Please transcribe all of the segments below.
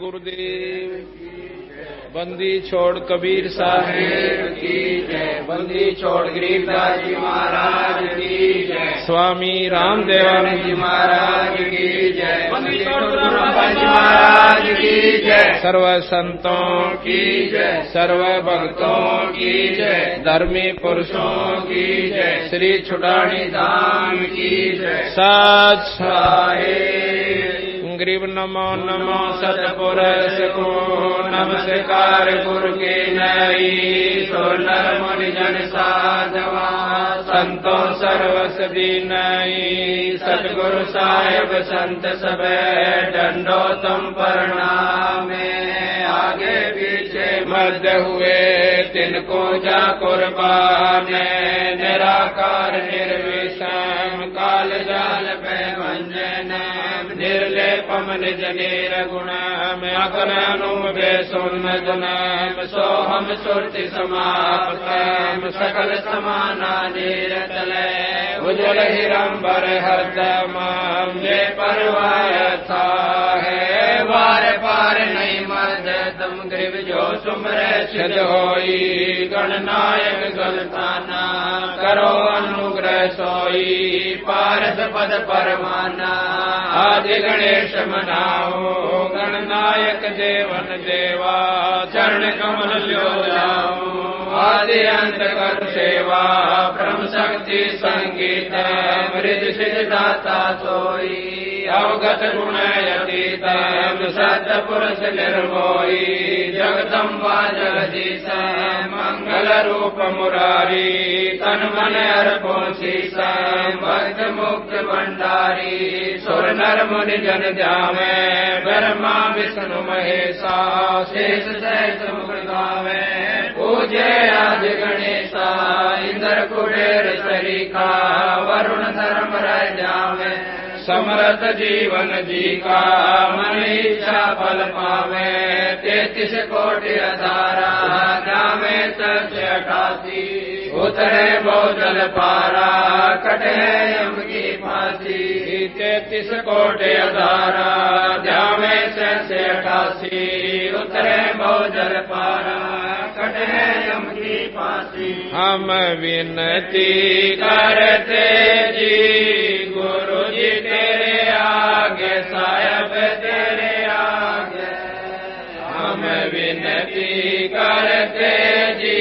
गुरुदेव। बंदी छोड़ कबीर साहेब की जय। बंदी छोड़ गरीबदास जी महाराज की जय। स्वामी रामदेवानंद जी महाराज की जय। बंदी छोड़ रामदास जी महाराज की जय। सर्व संतों की जय। सर्व भक्तों की जय। धर्मी पुरुषों की जय। श्री छुटानी धाम की जय। सच साहेब। गरीब नमो नमो सतपुरुष को नमस्कार गुरु के नई। सो नर मुनि जन साधवा संतों सर्वसदी नई। सतगुरु साहेब संत सब डंडो तुम प्रणामे। आगे पीछे मध्य हुए तिनको जा कुर्बान। निराकार निर्विषम काल जाल पे मंजन। निर्लेपम निज निर्गुणम अकरनुम बेसुन्न गुणम। सोहम सुरति समाप्तम सकल समाना निरतले। उज्ज्वल हिरंबर हरदमम ये परवाय था है। वार पार नहीं मद तुम ग्रीव जो सुमरे सिद्ध होई। गणनायक गलताना करो अनुग्रह सोई। पारस पद परमाना आदि गणेश मनाओ। गणनायक देवन देवा चरण कमल ल्यो जाओ। आदि अंत कर सेवा ब्रह्म शक्ति संगीत। मृद सिद्ध दाता सोई अवगत गुण अतीत। सत्य पुरुष निर्मोही जगदम्बा जगदीश। मंगल रूप मुरारी तन मन अर्पो शीश। भक्त मुक्त भंडारी सुर नर मुनि जन ध्यावे। ब्रह्मा विष्णु महेशा शेष सहित मुख गावे। पूजे आदि गणेशा इंद्र कुबेर सरीखा। वरुण धर्म रह जावे समरथ जीवन जी का। मन इच्छा फल पावे 33 कोटि अधारा। जावे 88 उतरे बहुजल पारा। कटे यम की फांसी 33 कोटि अधारा। जावे 88 उतरे बहुजल पारा। कटे यम की फांसी। हम विनती करते जी गुरु जी तेरे आगे। साहेब तेरे आगे हम विनती करते जी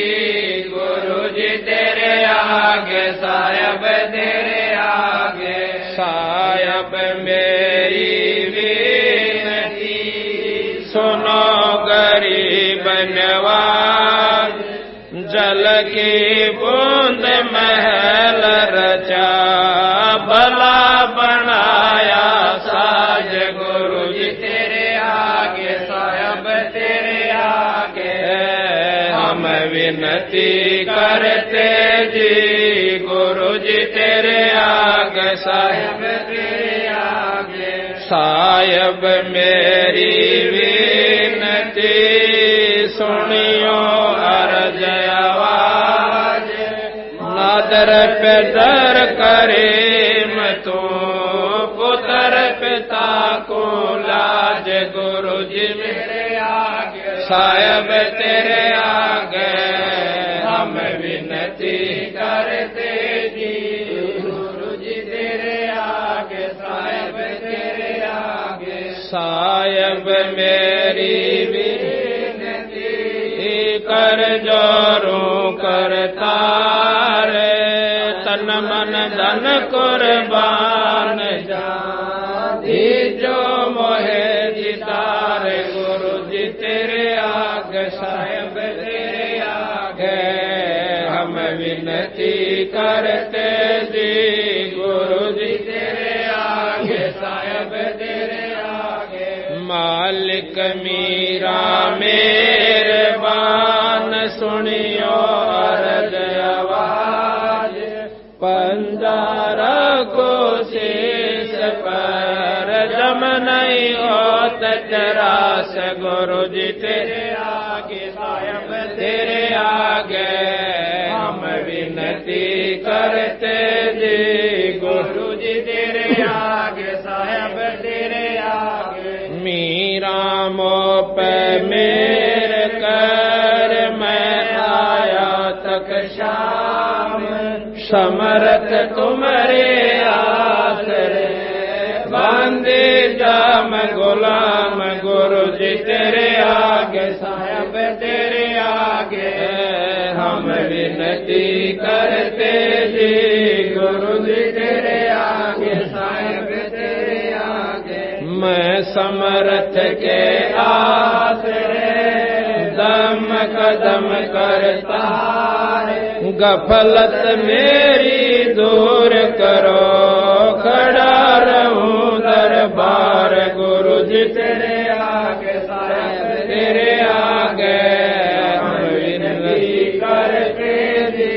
गुरु जी तेरे आगे। साहेब तेरे आगे। साहेब मेरी विनती सुनो गरीब नवाज। जल की बूंद महल रचा भला बनाया साज। गुरु जी तेरे आगे साहेब तेरे आगे। हम विनती करते जी गुरु जी तेरे आगे। साहेब तेरे आगे। साहेब मेरी विनती सुनियो अर्ज आवाज। नादर पे दर करे तू पुत्र पिता को लाज। गुरु जी मेरे आगे साहेब तेरे आगे। हम विनती करते जी गुरु जी तेरे आगे। साहेब तेरे आगे। साहेब मेरी विनती कर जोरों करतार। तन मन धन कुर्बान जान। जो मोहे जितार। गुरु जी तेरे आगे साहेब तेरे आगे। हम विनती करते जी गुरु जी तेरे आगे। साहेब तेरे आगे। मालिक मीरा मेहरबान सुनियो अर्ज आवाज। पंजारा को शेष पर जम नहीं होत जरास। गुरु जी तेरे आगे साहेब तेरे आगे। हम विनती करते जी गुरु जी तेरे आगे। साहेब तेरे आगे। मीर रामों पे मेरे कर मैं आया तक शाम समरथ तुम्हारे आसरे बांधे जाम गुलाम गुरु जी तेरे आगे साहब तेरे आगे हम विनती करते जी गुरु जी तेरे आगे साहब तेरे आगे मैं समरथ के आसरे दम कदम करता गफलत मेरी दूर करो खड़ा रहूं दरबार गुरु जी तेरे आगे साहब तेरे आगे हम विनती करते जी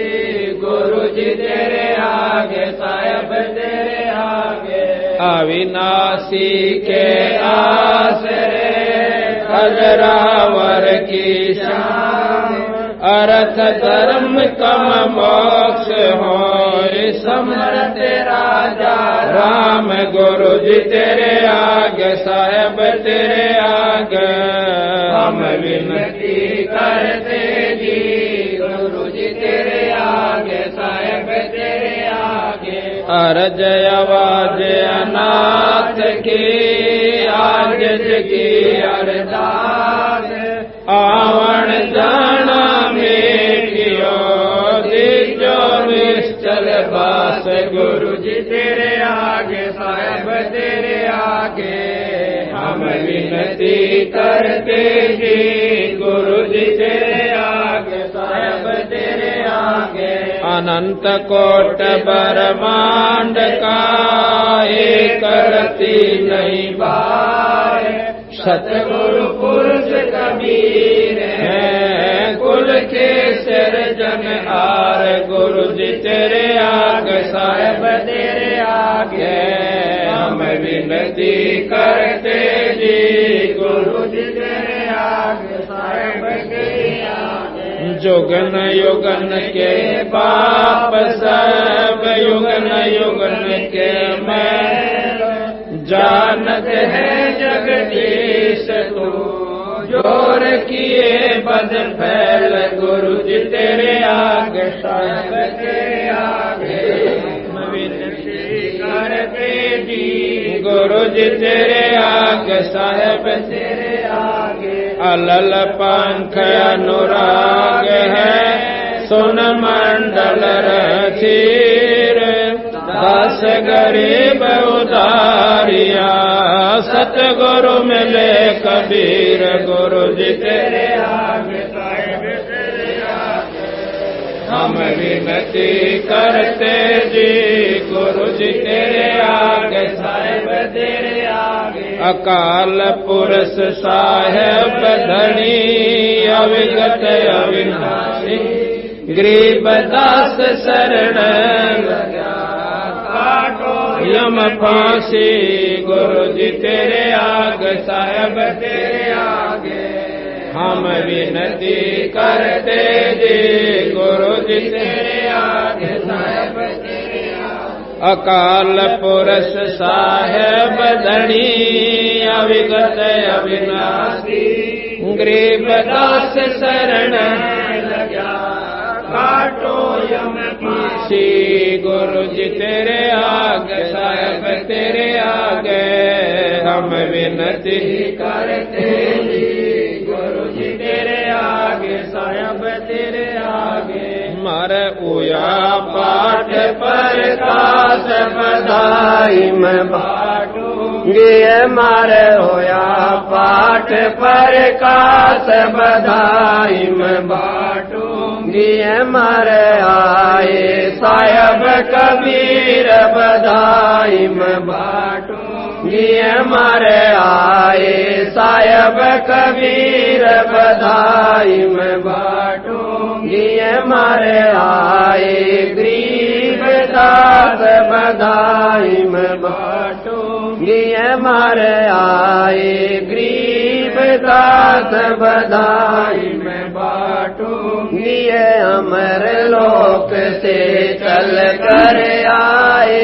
गुरु जी तेरे आगे साहब तेरे आगे अविनाशी के आसरे अजरावर की शान अर्थ धर्म कम मोक्ष हो समर्थ राजा राम गुरु जी तेरे आगे साहब तेरे आगे हम विनती करते जी गुरु जी तेरे आगे साहब तेरे आगे अर्ज आवाज अनाथ की आज की अरदास आवन जाना मेटियो दीजो निश्चल बास गुरु जी तेरे आगे साहब तेरे आगे हम विनती करते जी गुरु जी तेरे आगे साहब तेरे आगे अनंत कोट ब्रह्मांड का एक रति नहीं बार सतगुरु पुरुष कबीर है कुल के सिरजन आर गुरु जी तेरे आगे साहब तेरे आगे हम विनती करते जी गुरु जी तेरे आगे साहब तेरे आगे जुगन युगन के पाप सब युगन युगन के मैं जानत है जगदीश तू जोर किए बद फैल गुरु जी तेरे आगे साहब तेरे आगे विनती करते जी गुरु जी तेरे आगे साहब तेरे आगे अलल पंख अनुराग है सुन मंडल रचीर दास गरीब उदारिया सतगुरु मिले कबीर गुरु जी तेरे आगे साहब तेरे आगे हम विनती करते जी गुरु जी तेरे आगे साहब तेरे आगे अकाल पुरुष साहेब धनी अविगत अविनाशी गरीबदास शरण यम फांसी गुरु जी तेरे आगे साहब तेरे आगे हम विनती करते जी गुरु जी तेरे आगे साहब तेरे आगे अकाल पुरुष साहेब धनी अविगत अविनाशी गरीबदास शरण काटो यम फांसी गुरु जी तेरे आगे साहब तेरे आगे हम विनती करते जी गुरु जी तेरे आगे साहब तेरे आगे मर उया पाठ पर कास बधाई में बाटूंगी मारे होया पाठ पर कास बधाई में बाटूंगी मारे आए साहब कबीर बधाई में बाटूंगी मारे आए साहब कबीर बधाई में बाटूंगी मारे आए गरीब दास बधाई में बाटूंगी मारे आए गरीब दास बधाई में बाटूंगी अमर लोक से चल कर आए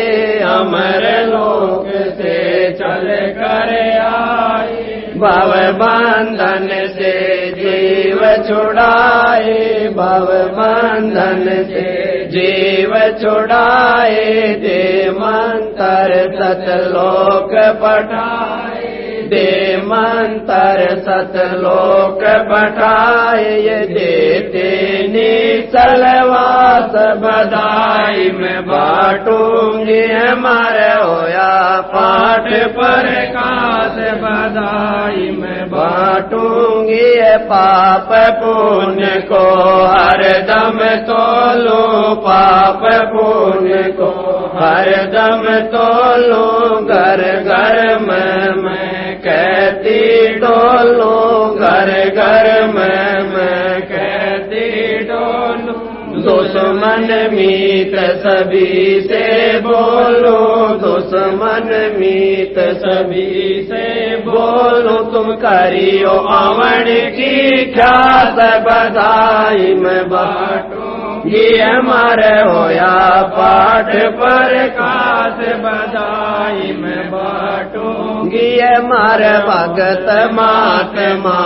अमर लोक से चल कर आए भव बंधन से जीव छुड़ाए, भव बंधन से जीव छुड़ाए, दे मंत्र सतलोक पठाए, दे मंत्र सतलोक पठाए, ये देते निचलवास बधाई मैं बांटूंगी, हमारे होया पाठ पर कास बधाई मैं बांटूंगी, पाप पुण्य को हरदम तोलो, पाप पुण्य को हरदम तोलो, घर घर में मैं कहती डोलो, घर घर में मैं कहती डोलो, दुश्मन मीत सभी से बोलो, दुश्मन मीत सभी से बोलो, तुम करियो अवण की ख्यात बधाई मैं बांटूं, ये हमारे होया पाठ पर कास बधाई मैं बांटूंगी, हमारे भगत महात्मा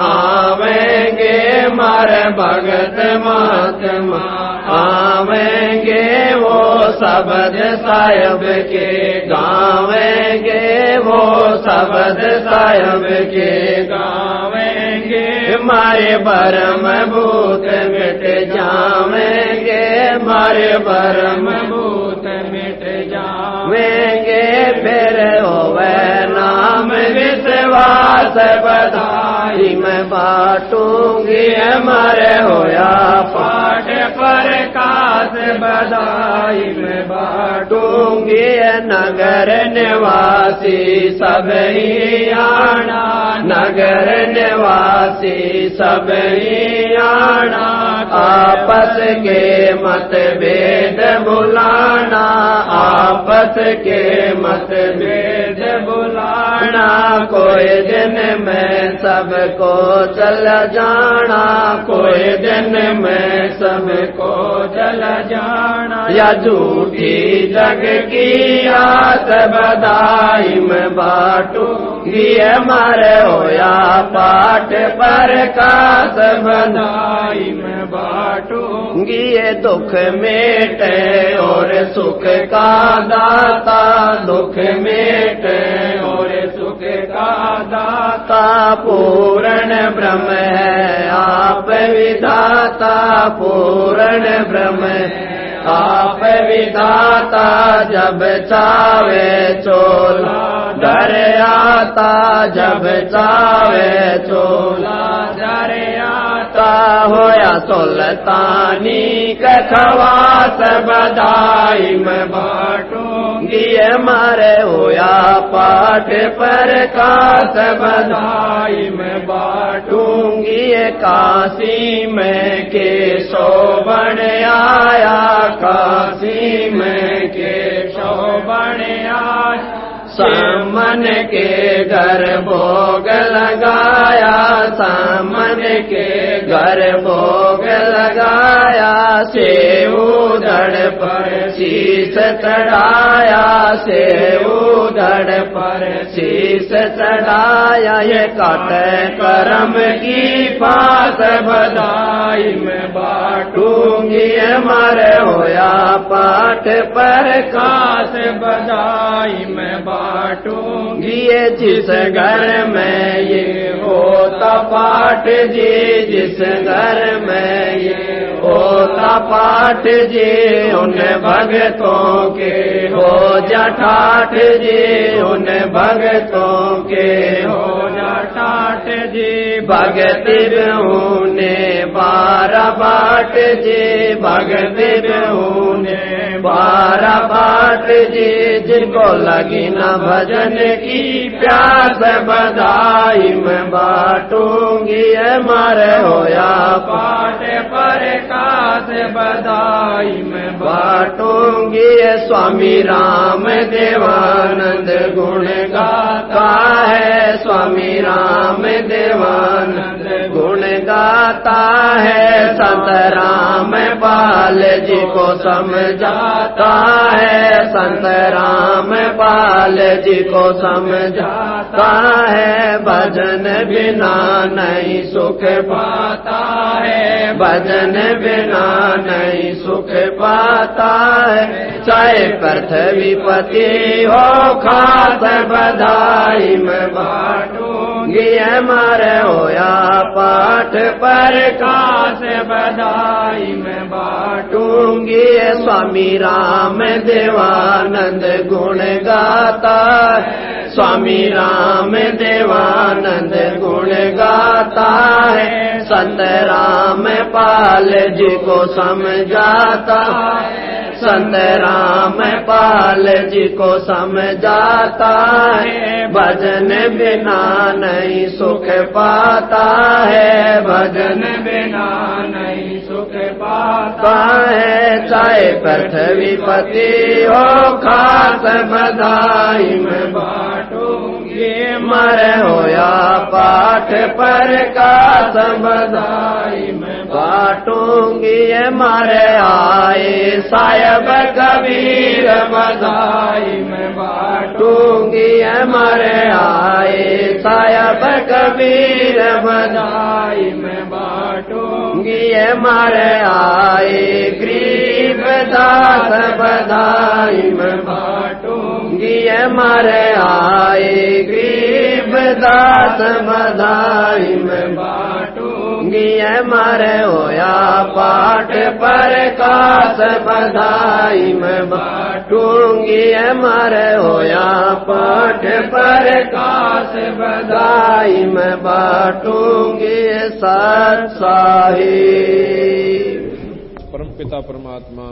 आवेंगे, मारे भगत महात्मा आवेंगे, वो शब्द साहिब के गावेंगे, वो शब्द साहिब के गावेंगे, मारे भरम भूत मिट जावेंगे, मारे भरम भूत मिट जावेंगे, फिर होवे नाम विश्वास बधाई मैं बांटूंगी, हमारे होया पाठ पर कास बधाई मैं बांटूंगी, नगर निवासी सब ही आना, नगर निवासी सब ही आना, आपस के मतभेद भुलाना, आपस के मतभेद भुलाना, कोई दिन में सबको चल जाना, कोई दिन में सबको चल जाना, या झूठी जग की आस बधाई मैं बांटूंगी, हमारे होया पाठ पर कास बधाई मैं बांटूंगी, ये दुख मेटे और सुख का दाता, दुख मेटे और सुख का दाता, पूर्ण ब्रह्म है आप विधाता, पूर्ण ब्रह्म आप विधाता, जब चावे चोला डर आता, जब चावे चोला डर आता, होया सुल्तानी का खवास बधाई मैं बांटूंगी, हमारे होया पाठ पर कास बधाई मैं बांटूंगी, काशी में केशोवन आया, काशी में केशोवन आया, सामन के घर भोग लगाया, सामन के घर भोग लगाया, सेऊ धड़ पर शीश चढ़ाया, सेऊ धड़ पर शीश चढ़ाया, ये काट करम की पास बधाई मैं बांटूंगी, हमारे होया पाठ पर कास बधाई मैं बांटूंगी, ये जिस घर में ये होता पाठ जी, जिस घर में ये होता पाठ जी, उन भगतों के हो जा ठाठ जी, उन भगतों के हो जा ठाठ जी, भगति बिहुने 12 बाट जी, भगति बिहुने 12 बाट जी, जिनको लगी न भजन की प्यास बधाई मैं बांटूंगी, हमारे होया पाठ पर कास बधाई मैं बांटूंगी, स्वामी राम देवानंद गुण गाता है, स्वामी राम देवानंद गुण गाता है, संत राम पाल जी को समझाता है, संत राम पाल जी को समझाता पाता है, भजन बिना नहीं सुख पाता है, भजन बिना नहीं सुख पाता है। चाहे पृथ्वीपति हो खास बधाई में बाटूंगी, हमारे होया पाठ पर खास बधाई में बाटूंगी। स्वामी राम देवानंद गुण गाता है, स्वामी राम देवानंद गुण गाता है। संत राम पाल जी को समझाता है, संत राम पाल जी को समझाता है। भजन बिना नहीं सुख पाता है, भजन बिना नहीं सुख पाता है। चाहे पृथ्वीपति हो खास बधाई में बाटूंगी, मरे होया पाठ पर खास बधाई में बाटूंगी। मारे आए साहेब कबीर बधाई में बाटूंगी, हमारे आए साहेब कबीर बधाई में बाटूंगी। हमारे आए गरीबदास बधाई में बाटूंगी, हमारे आए गरीबदास बधाई में बाटूंगी। हमारे होया पाठ पर खास बधाई में बाटूंगी, हमारे होया पाठ पर खास बधाई में बाटूंगी। सत साहिब। परमपिता परमात्मा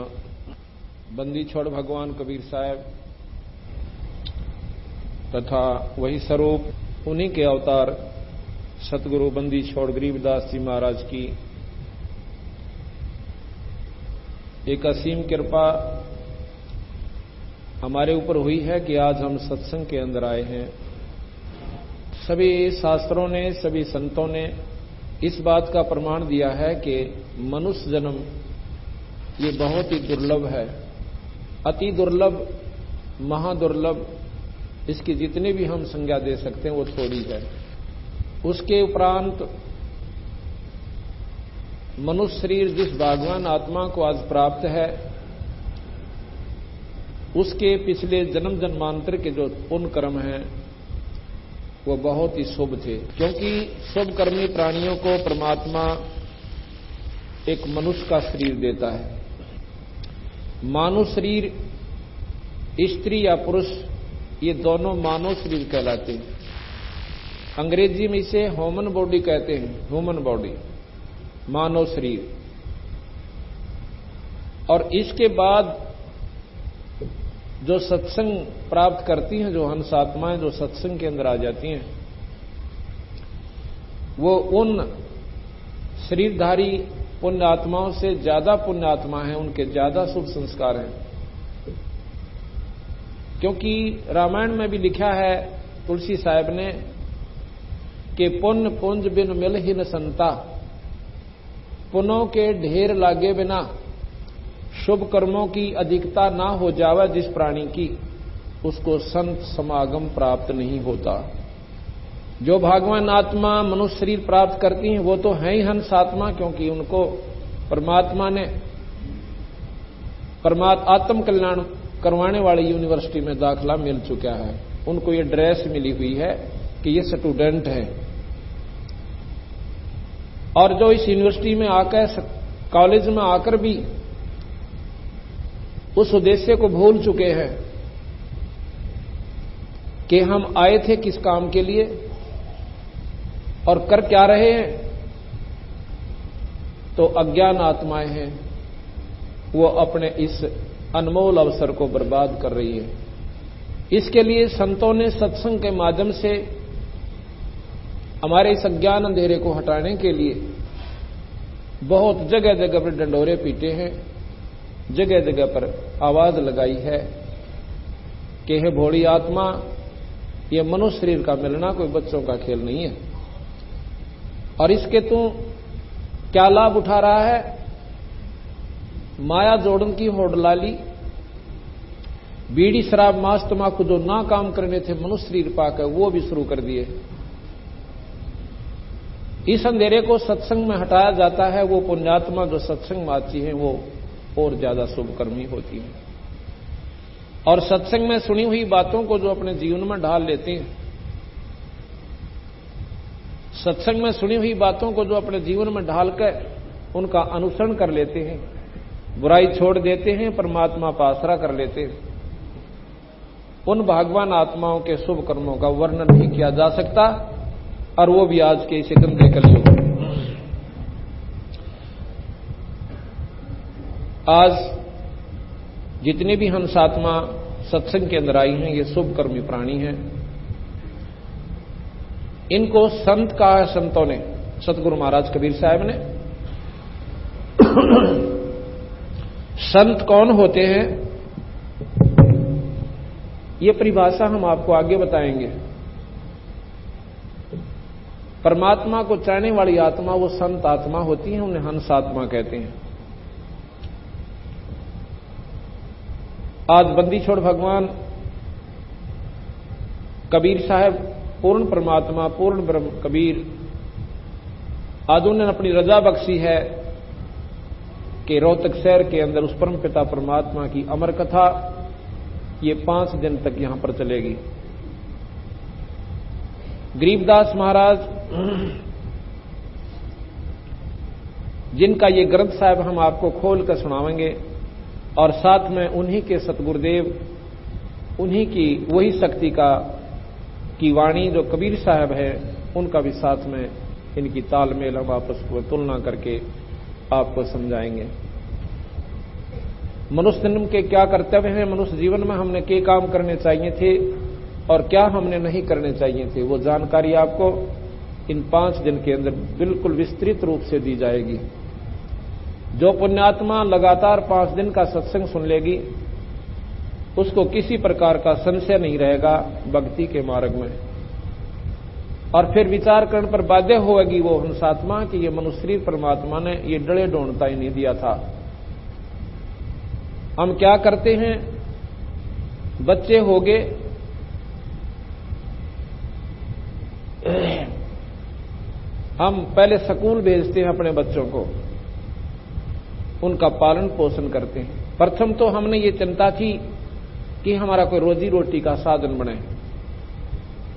बंदी छोड़ भगवान कबीर साहब तथा वही स्वरूप उन्हीं के अवतार सतगुरु बंदी छोड़ गरीबदास जी महाराज की एक असीम कृपा हमारे ऊपर हुई है कि आज हम सत्संग के अंदर आए हैं। सभी शास्त्रों ने, सभी संतों ने इस बात का प्रमाण दिया है कि मनुष्य जन्म ये बहुत ही दुर्लभ है, अति दुर्लभ, महादुर्लभ। इसकी जितनी भी हम संज्ञा दे सकते हैं वो थोड़ी है। उसके उपरांत मनुष्य शरीर जिस भगवान आत्मा को आज प्राप्त है, उसके पिछले जन्म जन्मांतर के जो पुण्य कर्म हैं वो बहुत ही शुभ थे, क्योंकि शुभ कर्मी प्राणियों को परमात्मा एक मनुष्य का शरीर देता है। मानव शरीर, स्त्री या पुरुष, ये दोनों मानव शरीर कहलाते हैं। अंग्रेजी में इसे ह्यूमन बॉडी कहते हैं, ह्यूमन बॉडी, मानव शरीर। और इसके बाद जो सत्संग प्राप्त करती हैं, जो हंस आत्माएं जो सत्संग के अंदर आ जाती हैं, वो उन शरीरधारी पुण्य आत्माओं से ज्यादा पुण्य आत्मा हैं, उनके ज्यादा शुभ संस्कार हैं। क्योंकि रामायण में भी लिखा है तुलसी साहब ने कि पुण्य पुंज बिन मिल ही न संता, पुण्यों के ढेर लागे बिना शुभ कर्मों की अधिकता ना हो जावे जिस प्राणी की, उसको संत समागम प्राप्त नहीं होता। जो भगवान आत्मा मनुष्य शरीर प्राप्त करती हैं वो तो है ही हंस आत्मा, क्योंकि उनको परमात्मा ने आत्म कल्याण करवाने वाली यूनिवर्सिटी में दाखला मिल चुका है। उनको ये ड्रेस मिली हुई है कि ये स्टूडेंट हैं। और जो इस यूनिवर्सिटी में आकर, कॉलेज में आकर भी उस उद्देश्य को भूल चुके हैं कि हम आए थे किस काम के लिए और कर क्या रहे हैं, तो अज्ञान आत्माएं हैं, वो अपने इस अनमोल अवसर को बर्बाद कर रही है। इसके लिए संतों ने सत्संग के माध्यम से हमारे इस अज्ञान अंधेरे को हटाने के लिए बहुत जगह जगह पर डंडोरे पीटे हैं, जगह जगह पर आवाज लगाई है कि हे भोली आत्मा, ये मनुष्य शरीर का मिलना कोई बच्चों का खेल नहीं है, और इसके तू क्या लाभ उठा रहा है। माया जोड़न की होड़ लाली, बीड़ी शराब मांस तमाकू जो ना काम करने थे मनुष्य शरीर पाकर, वो भी शुरू कर दिए। इस अंधेरे को सत्संग में हटाया जाता है। वो पुण्यात्मा जो सत्संग में आती है वो और ज्यादा शुभकर्मी होती है। और सत्संग में सुनी हुई बातों को जो अपने जीवन में ढाल लेते हैं, सत्संग में सुनी हुई बातों को जो अपने जीवन में ढालकर उनका अनुसरण कर लेते हैं, बुराई छोड़ देते हैं, परमात्मा का आसरा कर लेते हैं, उन भागवान आत्माओं के शुभ कर्मों का वर्णन नहीं किया जा सकता। और वो भी आज के इस गंदे कलयुग में। आज जितने भी हंसात्मा सत्संग के अंदर आई हैं, ये शुभ कर्मी प्राणी हैं। इनको संत कहा है संतों ने, सतगुरु महाराज कबीर साहब ने। संत कौन होते हैं, ये परिभाषा हम आपको आगे बताएंगे। परमात्मा को चाहने वाली आत्मा वो संत आत्मा होती है, उन्हें हंस आत्मा कहते हैं। आज बंदी छोड़ भगवान कबीर साहब, पूर्ण परमात्मा, पूर्ण ब्रह्म कबीर, आज उन्होंने अपनी रजा बख्शी है कि रोहतक शहर के अंदर उस परम पिता परमात्मा की अमर कथा ये 5 दिन तक यहां पर चलेगी। गरीबदास महाराज, जिनका ये ग्रंथ साहब हम आपको खोल कर सुनावेंगे, और साथ में उन्हीं के सतगुरुदेव, उन्हीं की वही शक्ति की वाणी जो कबीर साहब है, उनका भी साथ में इनकी तालमेल हम आपस को तुलना करके आपको समझाएंगे। मनुष्य जन्म के क्या कर्तव्य हैं, मनुष्य जीवन में हमने क्या काम करने चाहिए थे और क्या हमने नहीं करने चाहिए थे, वो जानकारी आपको इन 5 दिन के अंदर बिल्कुल विस्तृत रूप से दी जाएगी। जो पुण्यात्मा लगातार 5 दिन का सत्संग सुन लेगी, उसको किसी प्रकार का संशय नहीं रहेगा भक्ति के मार्ग में, और फिर विचार करने पर बाध्य होगी वो हंसात्मा कि ये मनुष्य शरीर परमात्मा ने ये डले ढूंढता ही नहीं दिया था। हम क्या करते हैं, बच्चे हो गए, हम पहले स्कूल भेजते हैं अपने बच्चों को, उनका पालन पोषण करते हैं। प्रथम तो हमने ये चिंता थी कि हमारा कोई रोजी रोटी का साधन बने।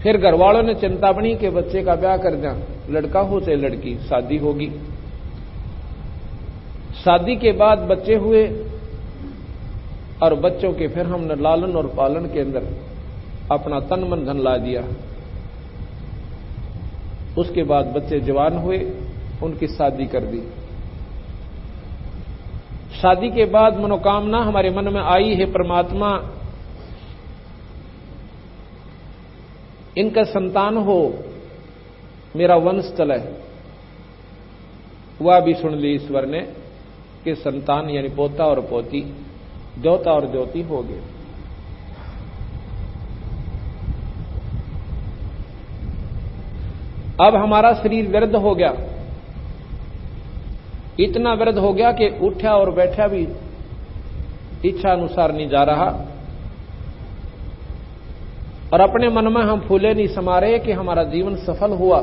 फिर घर वालों ने चिंता बनी कि बच्चे का ब्याह कर दें, लड़का हो चाहे लड़की, शादी होगी। शादी के बाद बच्चे हुए और बच्चों के फिर हमने लालन और पालन के अंदर अपना तन मन धन ला दिया। उसके बाद बच्चे जवान हुए, उनकी शादी कर दी। शादी के बाद मनोकामना हमारे मन में आई है, परमात्मा इनका संतान हो, मेरा वंश चले। वह भी सुन ली ईश्वर ने कि संतान यानी पोता और पोती, द्योता और द्योती हो गए। अब हमारा शरीर वृद्ध हो गया, इतना वृद्ध हो गया कि उठा और बैठा भी इच्छा अनुसार नहीं जा रहा, और अपने मन में हम फूले नहीं समा रहे कि हमारा जीवन सफल हुआ,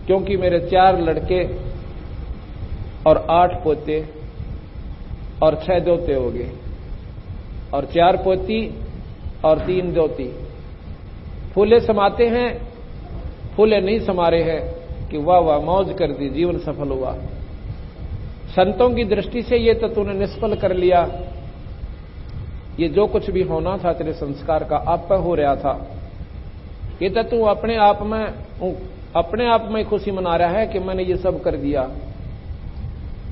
क्योंकि मेरे 4 लड़के और 8 पोते और 6 दोते हो गए, और 4 पोती और 3 दोती। फूले समाते हैं, फूले नहीं समा रहे हैं कि वाह वाह मौज कर दी, जीवन सफल हुआ। संतों की दृष्टि से ये तो तूने निष्फल कर लिया, ये जो कुछ भी होना था तेरे संस्कार का आप पर हो रहा था, ये तो तू अपने आप में खुशी मना रहा है कि मैंने ये सब कर दिया।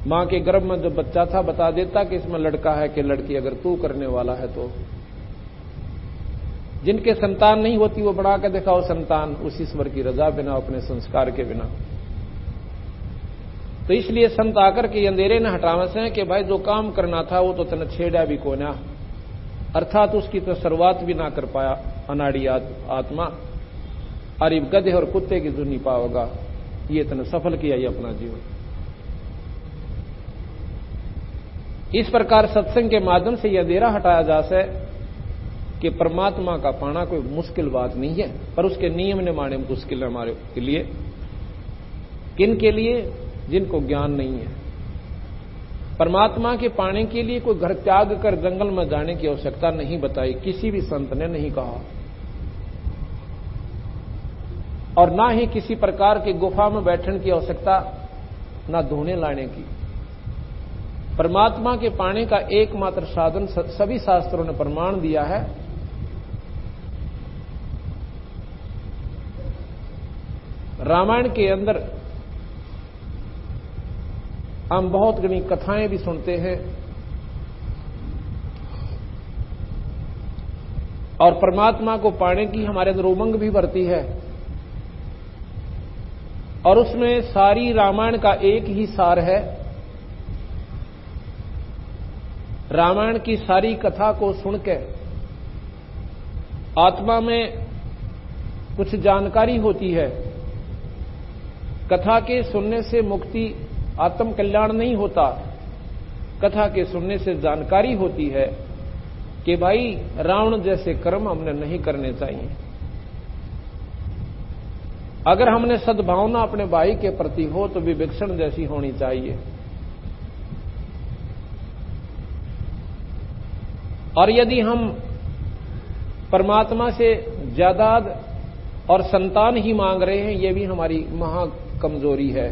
मां के गर्भ में जो बच्चा था बता देता कि इसमें लड़का है कि लड़की, अगर तू करने वाला है तो। जिनके संतान नहीं होती वो बना के दिखाओ संतान, उस ईश्वर की रजा बिना, अपने संस्कार के बिना। तो इसलिए संत आकर के अंधेरे न हटावे से कि भाई जो काम करना था वो तो तने छेड़ा भी कोना, अर्थात उसकी तो शुरुआत भी ना कर पाया अनाड़ी आत्मा, और ये गधे और कुत्ते की धुनी पाओगा, ये तने सफल किया ही अपना जीवन। इस प्रकार सत्संग के माध्यम से यह अंधेरा हटाया जा सके कि परमात्मा का पाना कोई मुश्किल बात नहीं है, पर उसके नियम निमाने मुश्किल है हमारे के लिए। किन के लिए? जिनको ज्ञान नहीं है। परमात्मा के पाने के लिए कोई घर त्याग कर जंगल में जाने की आवश्यकता नहीं बताई, किसी भी संत ने नहीं कहा, और ना ही किसी प्रकार की गुफा में बैठने की आवश्यकता, ना धोने लाने की। परमात्मा के पाने का एकमात्र साधन सभी शास्त्रों ने प्रमाण दिया है, रामायण के अंदर हम बहुत घनी कथाएं भी सुनते हैं, और परमात्मा को पाने की हमारे अंदर उमंग भी बढ़ती है, और उसमें सारी रामायण का एक ही सार है। रामायण की सारी कथा को सुनकर आत्मा में कुछ जानकारी होती है। कथा के सुनने से मुक्ति, आत्म कल्याण नहीं होता। कथा के सुनने से जानकारी होती है कि भाई रावण जैसे कर्म हमने नहीं करने चाहिए। अगर हमने सद्भावना अपने भाई के प्रति हो तो विवेक्षण जैसी होनी चाहिए। और यदि हम परमात्मा से जायदाद और संतान ही मांग रहे हैं, यह भी हमारी महा कमजोरी है।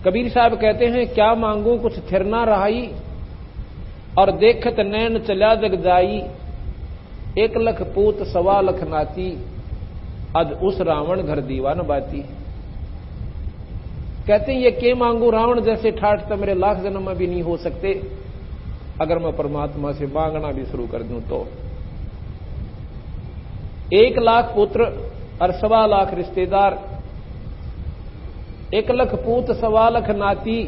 कबीर साहब कहते हैं, क्या मांगू कुछ थिर ना रहाई, और देखत नैन चला जग जाई, 1 लाख पूत 1.25 लाख नाती, अज उस रावण घर दीवान बाती। कहते हैं ये के मांगू, रावण जैसे ठाठ तो मेरे लाख जन्म में भी नहीं हो सकते, अगर मैं परमात्मा से मांगना भी शुरू कर दूं तो। 1 लाख पुत्र और 1.25 लाख रिश्तेदार, 1 लाख पूत 1.25 लाख नाती,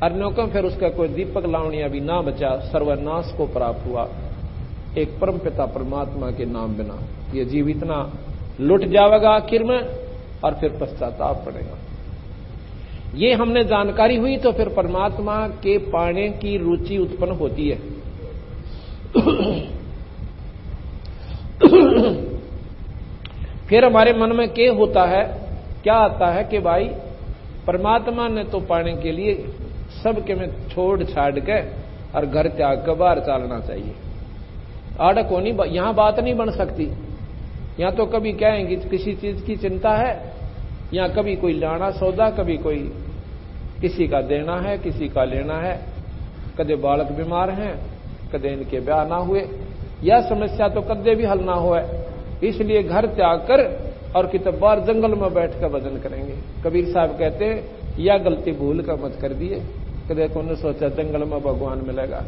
अर्ण्यों फिर उसका कोई दीपक लावणिया भी ना बचा, सर्वनाश को प्राप्त हुआ एक परम पिता परमात्मा के नाम बिना। ये जीव इतना लुट जाएगा आखिर में, और फिर पश्चाताप पड़ेगा। ये हमने जानकारी हुई तो फिर परमात्मा के पाने की रुचि उत्पन्न होती है। फिर हमारे मन में क्या होता है, क्या आता है कि भाई परमात्मा ने तो पाने के लिए सबके में छोड़ छाड़ के और घर त्याग कर बाहर चलना चाहिए। आड़क होनी, यहां बात नहीं बन सकती। यहां तो कभी कहेंगे किसी चीज की चिंता है, या कभी कोई लाना सौदा, कभी कोई किसी का देना है, किसी का लेना है, कदे बालक बीमार हैं, कदे इनके ब्याह ना हुए, यह समस्या तो कदे भी हल ना हुआ। इसलिए घर त्याग कर और कितने बार जंगल में बैठ कर भजन करेंगे। कबीर साहब कहते हैं, यह गलती भूल कर मत कर दिए, कदे कौन सोचा जंगल में भगवान मिलेगा।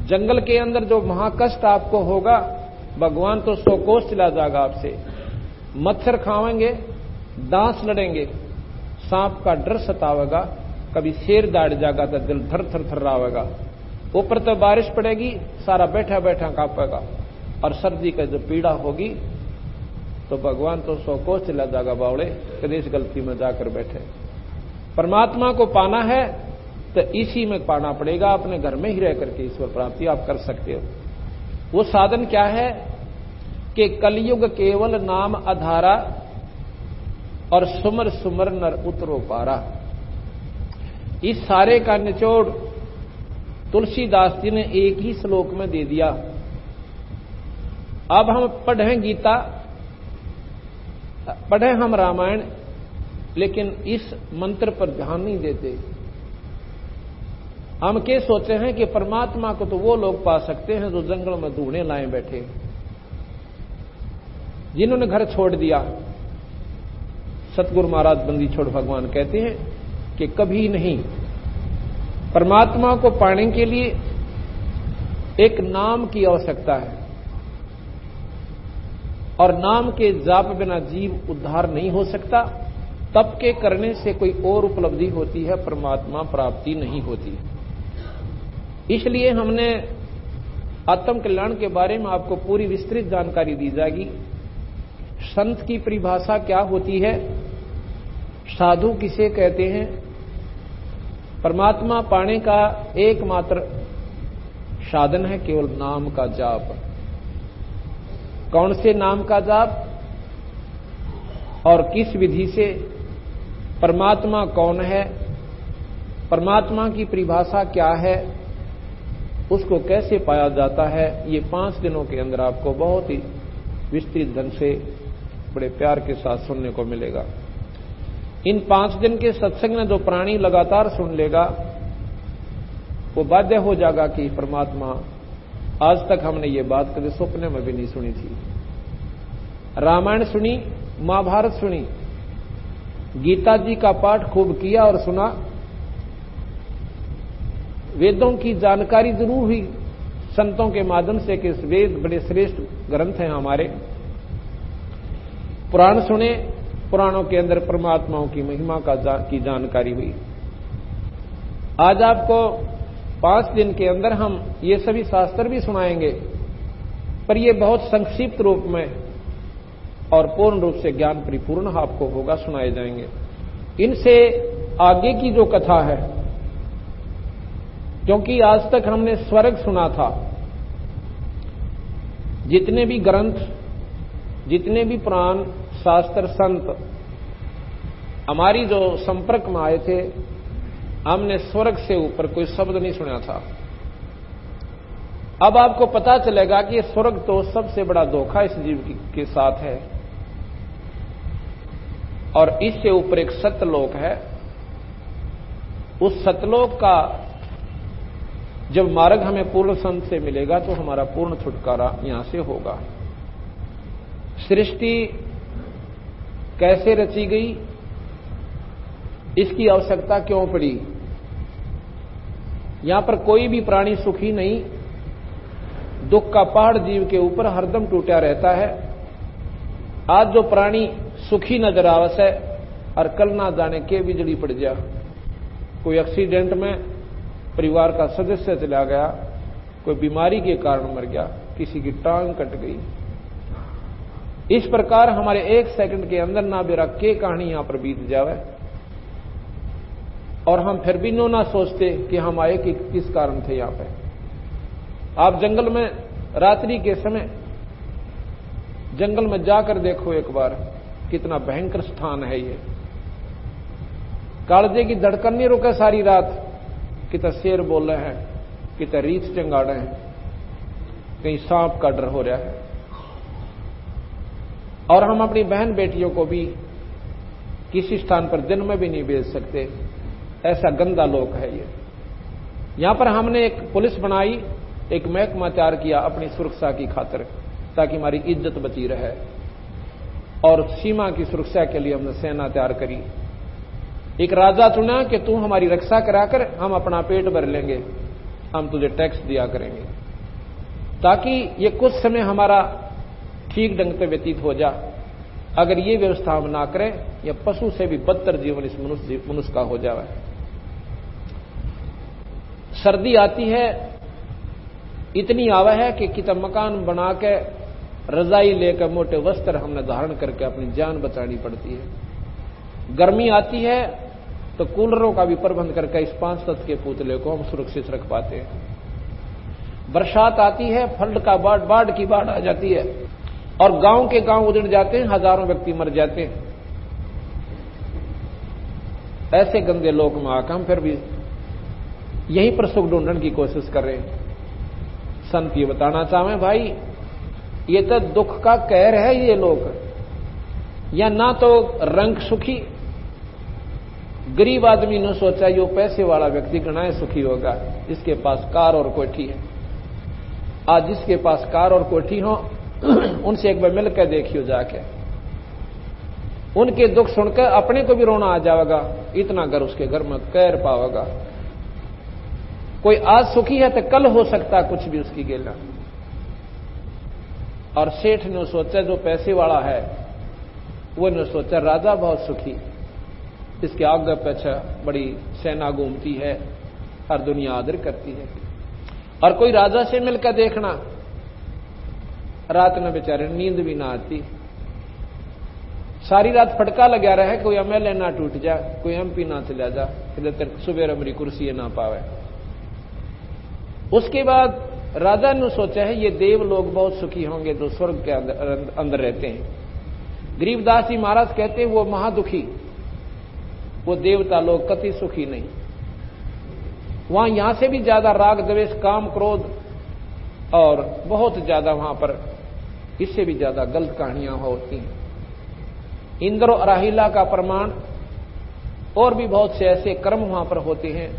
जंगल के अंदर जो महाकष्ट आपको होगा, भगवान तो 100 कोस चला जाएगा आपसे। मच्छर खावेंगे, दांत लड़ेंगे, सांप का डर सतावेगा, कभी शेर दाड़ जाएगा तो दिल थर थर थर्रावेगा। ऊपर तो बारिश पड़ेगी, सारा बैठा बैठा कांपेगा, और सर्दी का जो पीड़ा होगी तो भगवान तो 100 कोस चला जाएगा बावड़े, कभी इस गलती में जाकर बैठे। परमात्मा को पाना है तो इसी में पाना पड़ेगा, अपने घर में ही रह करके ईश्वर प्राप्ति आप कर सकते हो। वो साधन क्या है कि कलयुग केवल नाम आधारा, और सुमर सुमर नर उतरो पारा। इस सारे का निचोड़ तुलसीदास जी ने एक ही श्लोक में दे दिया। अब हम पढ़ें गीता, पढ़ें हम रामायण, लेकिन इस मंत्र पर ध्यान नहीं देते। हम क्या सोचे हैं कि परमात्मा को तो वो लोग पा सकते हैं जो जंगल में ढूंढने लाए बैठे, जिन्होंने घर छोड़ दिया। सतगुरु महाराज बंदी छोड़ भगवान कहते हैं कि कभी नहीं। परमात्मा को पाने के लिए एक नाम की आवश्यकता है, और नाम के जाप बिना जीव उद्धार नहीं हो सकता। तप के करने से कोई और उपलब्धि होती है, परमात्मा प्राप्ति नहीं होती। इसलिए हमने आत्म कल्याण के बारे में आपको पूरी विस्तृत जानकारी दी जाएगी। संत की परिभाषा क्या होती है, साधु किसे कहते हैं, परमात्मा पाने का एकमात्र साधन है केवल नाम का जाप। कौन से नाम का जाप और किस विधि से, परमात्मा कौन है, परमात्मा की परिभाषा क्या है, उसको कैसे पाया जाता है, ये 5 दिनों के अंदर आपको बहुत ही विस्तृत ढंग से बड़े प्यार के साथ सुनने को मिलेगा। इन 5 दिन के सत्संग में जो प्राणी लगातार सुन लेगा वो बाध्य हो जाएगा कि परमात्मा, आज तक हमने ये बात कभी सपने में भी नहीं सुनी थी। रामायण सुनी, महाभारत सुनी, गीता जी का पाठ खूब किया और सुना, वेदों की जानकारी जरूर हुई संतों के माध्यम से कि वेद बड़े श्रेष्ठ ग्रंथ हैं हमारे। पुराण सुने, पुराणों के अंदर परमात्माओं की महिमा की जानकारी हुई। आज आपको 5 दिन के अंदर हम ये सभी शास्त्र भी सुनाएंगे, पर ये बहुत संक्षिप्त रूप में और पूर्ण रूप से ज्ञान परिपूर्ण आपको होगा, सुनाए जाएंगे। इनसे आगे की जो कथा है, क्योंकि आज तक हमने स्वर्ग सुना था, जितने भी ग्रंथ, जितने भी पुराण शास्त्र संत हमारी जो संपर्क में आए थे, हमने स्वर्ग से ऊपर कोई शब्द नहीं सुना था। अब आपको पता चलेगा कि स्वर्ग तो सबसे बड़ा धोखा इस जीव के साथ है, और इससे ऊपर एक सत्यलोक है। उस सत्यलोक का जब मार्ग हमें पूर्ण संत से मिलेगा तो हमारा पूर्ण छुटकारा यहां से होगा। सृष्टि कैसे रची गई, इसकी आवश्यकता क्यों पड़ी, यहां पर कोई भी प्राणी सुखी नहीं, दुख का पहाड़ जीव के ऊपर हरदम टूटा रहता है। आज जो प्राणी सुखी नजर आवस है और कल ना जाने के बिजली पड़ जा, कोई एक्सीडेंट में परिवार का सदस्य चला गया, कोई बीमारी के कारण मर गया, किसी की टांग कट गई, इस प्रकार हमारे 1 सेकंड के अंदर ना बेरा के कहानी यहां पर बीत जावे, और हम फिर भी नो ना सोचते कि हम आए कि किस कारण थे यहां पे। आप जंगल में रात्रि के समय जंगल में जाकर देखो एक बार, कितना भयंकर स्थान है ये। कालजे की धड़कन नहीं रुके सारी रात, कितना शेर बोल रहे हैं, कितना रीछ चंगाड़े हैं, कहीं सांप का डर हो रहा है। और हम अपनी बहन बेटियों को भी किसी स्थान पर दिन में भी नहीं भेज सकते, ऐसा गंदा लोक है ये। यहां पर हमने एक पुलिस बनाई, एक महकमा तैयार किया अपनी सुरक्षा की खातिर, ताकि हमारी इज्जत बची रहे, और सीमा की सुरक्षा के लिए हमने सेना तैयार करी। एक राजा चुना कि तू हमारी रक्षा कराकर हम अपना पेट भर लेंगे, हम तुझे टैक्स दिया करेंगे, ताकि ये कुछ समय हमारा ठीक ढंग से व्यतीत हो जा। अगर ये व्यवस्था हम ना करें, या पशु से भी बदतर जीवन इस मनुष्य का हो जाए। सर्दी आती है, इतनी आवा है कि कितना मकान बना के रजाई लेकर मोटे वस्त्र हमने धारण करके अपनी जान बचानी पड़ती है। गर्मी आती है तो कूलरों का भी प्रबंध करके इस 5 तत्व के पुतले को हम सुरक्षित रख पाते हैं। बरसात आती है, फ्लड का बाढ़ की बाढ़ आ जाती है, और गांव के गांव उजड़ जाते हैं, हजारों व्यक्ति मर जाते हैं। ऐसे गंदे लोक में आकर हम फिर भी यहीं पर सुख ढूंढने की कोशिश कर रहे हैं। संत ये बताना चाहें, भाई ये तो दुख का कहर है ये लोग, या ना तो रंग सुखी। गरीब आदमी ने सोचा यो पैसे वाला व्यक्ति गणाए सुखी होगा, जिसके पास कार और कोठी है। आज जिसके पास कार और कोठी हो उनसे एक बार मिलकर देखियो जाके, उनके दुख सुनकर अपने को भी रोना आ जाएगा, इतना घर उसके घर में कैर पावेगा। कोई आज सुखी है तो कल हो सकता कुछ भी उसकी गेला। और सेठ ने सोचा जो पैसे वाला है, वो ने सोचा राजा बहुत सुखी, इसके आगे पीछे बड़ी सेना घूमती है, हर दुनिया आदर करती है। और कोई राजा से मिलकर देखना, रात में बेचारे नींद भी ना आती, सारी रात फटका लगा रहे, कोई एमएलए ना टूट जा, कोई एमपी ना चला जा, इधर तक सुबह मेरी कुर्सी ना पावे। उसके बाद राजा ने सोचा है ये देव लोग बहुत सुखी होंगे जो स्वर्ग के अंदर रहते हैं। गरीबदास जी महाराज कहते हैं वो महादुखी, वो देवता लोग कति सुखी नहीं। वहां यहां से भी ज्यादा राग द्वेष काम क्रोध और बहुत ज्यादा वहां पर इससे भी ज्यादा गलत कहानियां होती हैं। इंद्र और राहिला का प्रमाण और भी बहुत से ऐसे कर्म वहां पर होते हैं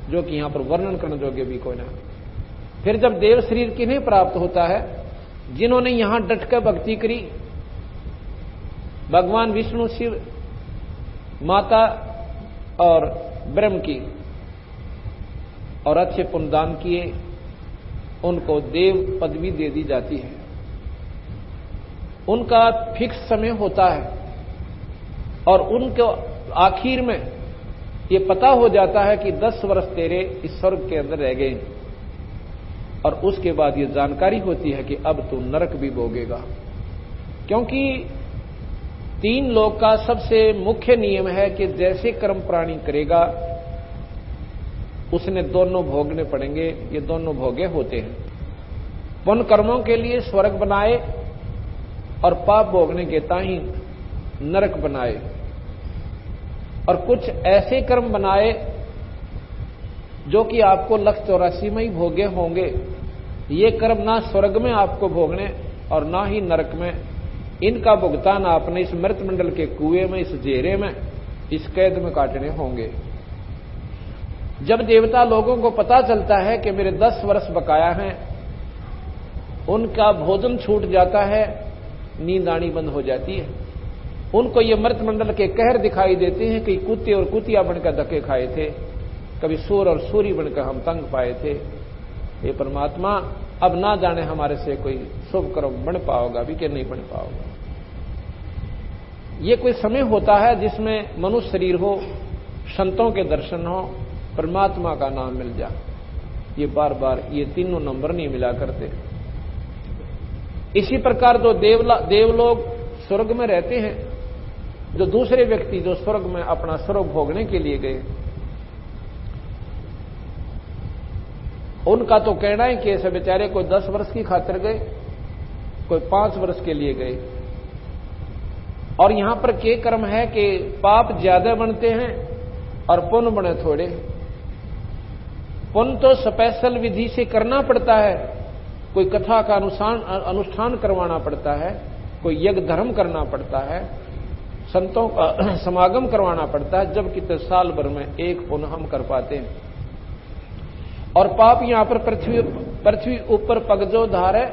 जो कि यहां पर वर्णन करने योग्य भी कोई ना। फिर जब देव शरीर किन्हें प्राप्त होता है? जिन्होंने यहां डटकर भक्ति करी, भगवान विष्णु शिव माता और ब्रह्म की, और अच्छे पुण्यदान किए, उनको देव पदवी दे दी जाती है। उनका फिक्स समय होता है और उनको आखिर में ये पता हो जाता है कि 10 वर्ष तेरे इस स्वर्ग के अंदर रह गए, और उसके बाद ये जानकारी होती है कि अब तू नरक भी भोगेगा। क्योंकि 3 लोक का सबसे मुख्य नियम है कि जैसे कर्म प्राणी करेगा उसने दोनों भोगने पड़ेंगे। ये दोनों भोगे होते हैं। पुण्य कर्मों के लिए स्वर्ग बनाए और पाप भोगने के ताही नरक बनाए, और कुछ ऐसे कर्म बनाए जो कि आपको 184 में ही भोगे होंगे। ये कर्म ना स्वर्ग में आपको भोगने और ना ही नरक में, इनका भुगतान आपने इस मृत मंडल के कुएं में, इस जेरे में, इस कैद में काटने होंगे। जब देवता लोगों को पता चलता है कि मेरे 10 वर्ष बकाया हैं, उनका भोजन छूट जाता है, नींद आनी बंद हो जाती है। उनको ये मृत मंडल के कहर दिखाई देते हैं कि कुत्ते और कुतिया बनकर धक्के खाए थे, कभी सूर और सूरी बनकर हम तंग पाए थे। ये परमात्मा अब ना जाने हमारे से कोई शुभ कर्म बन पाओगा भी कि नहीं बन पाओगा। ये कोई समय होता है जिसमें मनुष्य शरीर हो, संतों के दर्शन हो, परमात्मा का नाम मिल जाए। ये बार बार ये तीनों नंबर नहीं मिला करते। इसी प्रकार जो देवलोग स्वर्ग में रहते हैं, जो दूसरे व्यक्ति जो स्वर्ग में अपना स्वर्ग भोगने के लिए गए, उनका तो कहना है कि ऐसे बेचारे कोई 10 वर्ष की खातिर गए, कोई 5 वर्ष के लिए गए। और यहां पर के कर्म है कि पाप ज्यादा बनते हैं और पुण्य बने थोड़े। पुण्य तो स्पेशल विधि से करना पड़ता है, कोई कथा का अनुष्ठान करवाना पड़ता है, कोई यज्ञ धर्म करना पड़ता है, संतों का समागम करवाना पड़ता है, जबकि तो साल भर में एक पुण्य हम कर पाते हैं। और पाप यहां पर पृथ्वी ऊपर पगजो धारे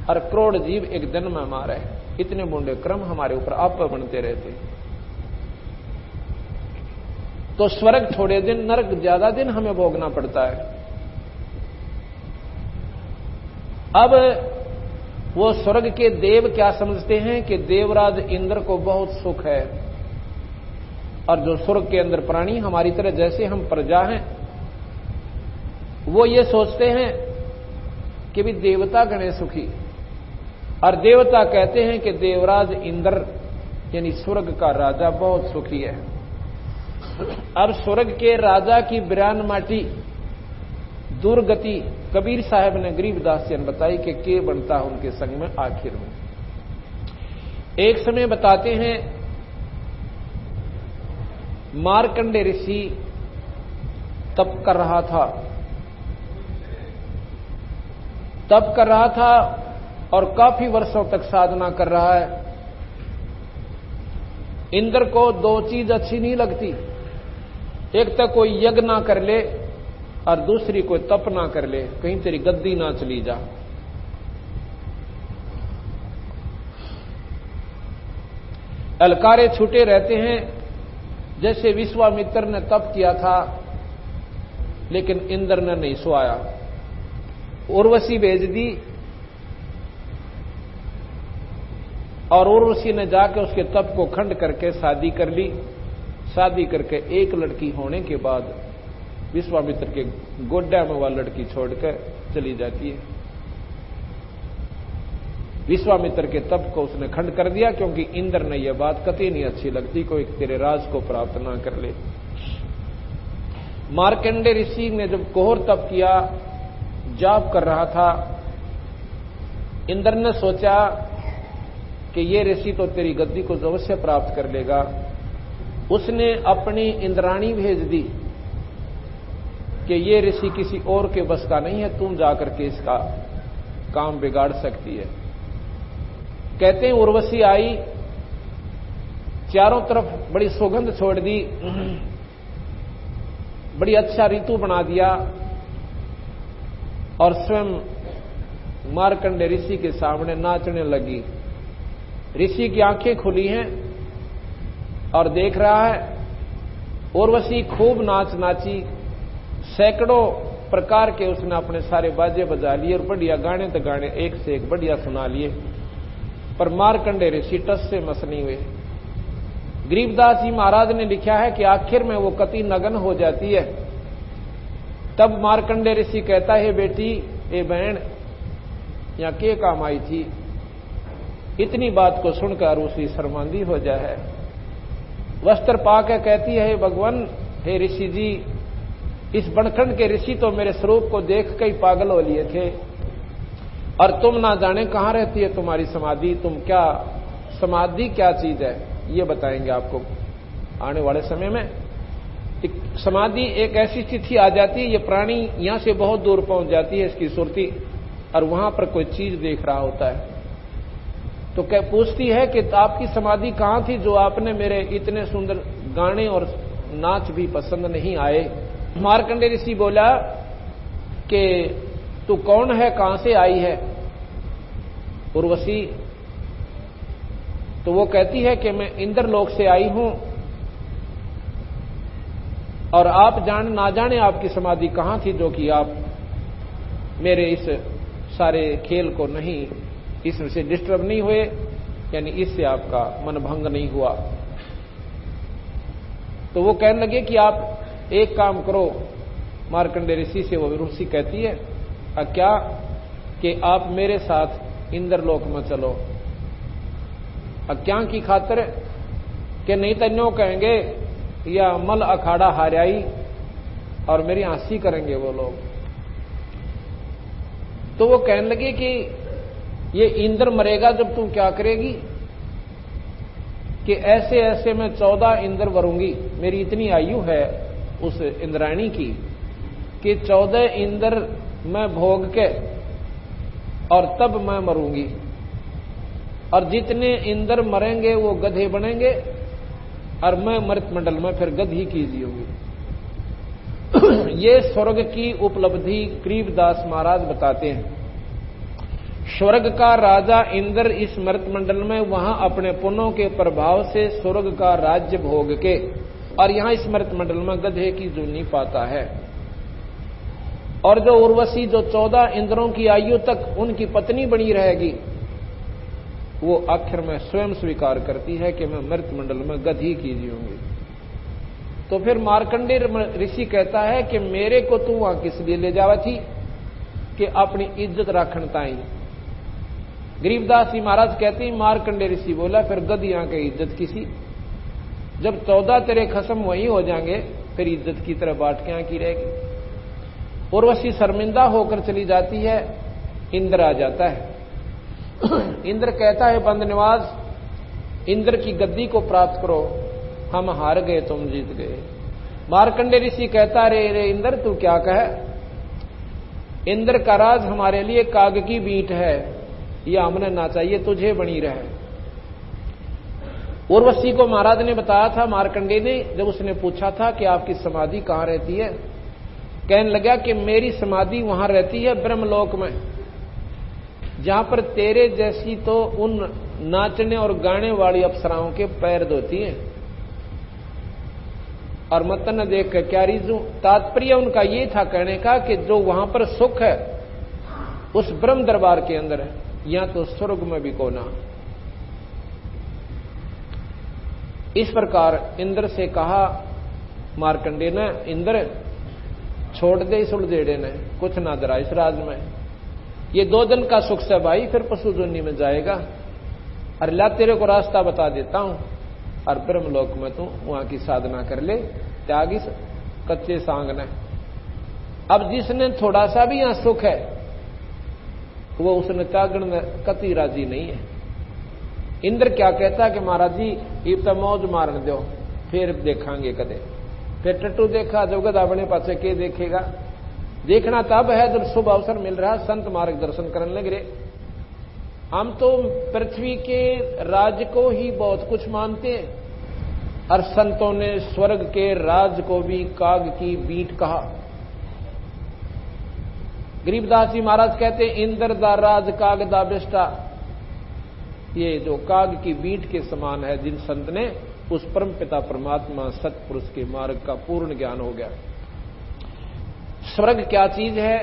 और करोड़ जीव एक दिन में मारे। इतने बूढ़े क्रम हमारे ऊपर आप बनते रहते। तो स्वर्ग थोड़े दिन, नरक ज्यादा दिन हमें भोगना पड़ता है। अब वो स्वर्ग के देव क्या समझते हैं कि देवराज इंद्र को बहुत सुख है, और जो स्वर्ग के अंदर प्राणी हमारी तरह जैसे हम प्रजा हैं, वो ये सोचते हैं कि भी देवता गणे सुखी। और देवता कहते हैं कि देवराज इंद्र यानी स्वर्ग का राजा बहुत सुखी है। अब स्वर्ग के राजा की बिरान माटी दुर्गति कबीर साहब ने गरीबदास ने बताई कि के बनता है उनके संग में आखिर में। एक समय बताते हैं मार्कंडे ऋषि तप कर रहा था और काफी वर्षों तक साधना कर रहा है। इंद्र को 2 चीज अच्छी नहीं लगती, एक तो कोई यज्ञ ना कर ले और दूसरी कोई तप ना कर ले, कहीं तेरी गद्दी ना चली जा। अलकारे छूटे रहते हैं, जैसे विश्वामित्र ने तप किया था लेकिन इंद्र ने नहीं सुहाया, उर्वशी भेज दी और उर्वशी ने जाकर उसके तप को खंड करके शादी कर ली। शादी करके एक लड़की होने के बाद विश्वामित्र के गोड्डा में वह लड़की छोड़कर चली जाती है। विश्वामित्र के तप को उसने खंड कर दिया, क्योंकि इंद्र ने यह बात कतई नहीं अच्छी लगती, कोई तेरे राज को प्राप्त ना कर ले। मार्कंडेय ऋषि ने जब घोर तप किया, जाप कर रहा था, इंद्र ने सोचा कि ये ऋषि तो तेरी गद्दी को अवश्य प्राप्त कर लेगा। उसने अपनी इंद्राणी भेज दी कि ये ऋषि किसी और के बस का नहीं है, तुम जाकर के इसका काम बिगाड़ सकती है। कहते हैं उर्वशी आई, चारों तरफ बड़ी सुगंध छोड़ दी, बड़ी अच्छा ऋतु बना दिया, और स्वयं मार्कंडेय ऋषि के सामने नाचने लगी। ऋषि की आंखें खुली हैं और देख रहा है। उर्वशी खूब नाच नाची, सैकड़ों प्रकार के उसने अपने सारे बाजे बजा लिए और बढ़िया गाने तो गाने एक से एक बढ़िया सुना लिए, पर मार्कंडेय ऋषि टस से मस नहीं हुए। गरीबदास जी महाराज ने लिखा है कि आखिर में वो कति नगन हो जाती है। तब मार्कंडेय ऋषि कहता है, बेटी ए बहन यहां के काम आई थी। इतनी बात को सुनकर उसी शर्मांदी हो जाए, वस्त्र पाकर कहती है, भगवान हे ऋषि जी, इस बनखंड के ऋषि तो मेरे स्वरूप को देख के ही पागल हो लिए थे, और तुम ना जाने कहां रहती है तुम्हारी समाधि। तुम क्या समाधि क्या चीज है ये बताएंगे आपको आने वाले समय में। समाधि एक ऐसी स्थिति आ जाती है, ये प्राणी यहां से बहुत दूर पहुंच जाती है इसकी सुरती, और वहां पर कोई चीज देख रहा होता है। तो क्या पूछती है कि आपकी समाधि कहां थी जो आपने मेरे इतने सुंदर गाने और नाच भी पसंद नहीं आए। मार्कंडेय ऋषि बोला कि तू कौन है, कहां से आई है उर्वशी। तो वो कहती है कि मैं इंद्रलोक से आई हूं, और आप ना जाने आपकी समाधि कहां थी जो कि आप मेरे इस सारे खेल को नहीं, इससे डिस्टर्ब नहीं हुए, यानी इससे आपका मन भंग नहीं हुआ। तो वो कहने लगे कि आप एक काम करो। मार्कंडेय ऋषि से वो ऋषि कहती है, क्या कि आप मेरे साथ इंद्रलोक में चलो। क्या की खातिर कि नहीं तन्यो कहेंगे या मल अखाड़ा हाराई और मेरी हंसी करेंगे वो लोग। तो वो कहने लगे कि ये इंद्र मरेगा जब तुम क्या करेगी, कि ऐसे ऐसे मैं 14 इंद्र वरूंगी। मेरी इतनी आयु है उस इंद्राणी की कि 14 इंद्र मैं भोग के और तब मैं मरूंगी, और जितने इंद्र मरेंगे वो गधे बनेंगे, और मैं मृत मंडल में फिर गधी की जीऊंगी। ये स्वर्ग की उपलब्धि गरीबदास महाराज बताते हैं। स्वर्ग का राजा इंद्र इस मृत मंडल में वहां अपने पुण्यों के प्रभाव से स्वर्ग का राज्य भोग के, और यहां इस मृत मंडल में गधे की जूनी पाता है। और जो उर्वशी जो 14 इंद्रों की आयु तक उनकी पत्नी बनी रहेगी, वो आखिर में स्वयं स्वीकार करती है कि मैं मृत मंडल में गधी की जीऊंगी। तो फिर मार्कंडेय ऋषि कहता है कि मेरे को तू वहां किस लिए ले जावा थी, कि अपनी इज्जत रखन ताई। गरीबदास जी महाराज कहते हैं, मार्कंडेय ऋषि बोला फिर गधियां की इज्जत किसी, जब 14 तेरे खसम वही हो जाएंगे, फिर इज्जत की तरह बाट क्या की रहेगी। उर्वशी शर्मिंदा होकर चली जाती है, इंद्र आ जाता है। इंद्र कहता है, बंदनिवास इंद्र की गद्दी को प्राप्त करो, हम हार गए तुम जीत गए। मार्कंडेय ऋषि कहता, रे इंद्र तू क्या कहे, इंद्र का राज हमारे लिए काग की बीट है, यह हमने ना चाहिए, तुझे बनी रहे। उर्वशी को महाराज ने बताया था, मार्कंडेय ने, जब उसने पूछा था कि आपकी समाधि कहां रहती है, कहने लगा कि मेरी समाधि वहां रहती है ब्रह्मलोक में, जहां पर तेरे जैसी तो उन नाचने और गाने वाली अप्सराओं के पैर धोती हैं। और मतन देख कर क्या रीजू, तात्पर्य उनका ये था कहने का कि जो वहां पर सुख है उस ब्रह्म दरबार के अंदर है, यहां तो स्वर्ग में भी कोना। इस प्रकार इंद्र से कहा मार्कंडेय ने, इंद्र छोड़ दे इस उलझेड़े ने, कुछ ना जरा इस राज में। ये 2 दिन का सुख से भाई फिर पशु जोनी में जाएगा। अरे ला तेरे को रास्ता बता देता हूं, और ब्रह्मलोक में तू वहां की साधना कर ले, त्याग इस कच्चे सांग ने। अब जिसने थोड़ा सा भी यहां सुख है वो उसने त्यागण में कति राजी नहीं है। इंद्र क्या कहता है कि महाराज जी इब तो मौज मारन दो, फिर देखांगे कदे। फिर टट्टू देखा जो गधा बने पासे के देखेगा। देखना तब है जब शुभ अवसर मिल रहा, संत मार्गदर्शन करने लग रहे। हम तो पृथ्वी के राज को ही बहुत कुछ मानते हैं, और संतों ने स्वर्ग के राज को भी काग की बीट कहा। गरीबदास जी महाराज कहते इंद्र दा राज काग दा बेष्टा, ये जो काग की बीट के समान है जिन संत ने उस परम पिता परमात्मा सतपुरुष के मार्ग का पूर्ण ज्ञान हो गया। स्वर्ग क्या चीज है?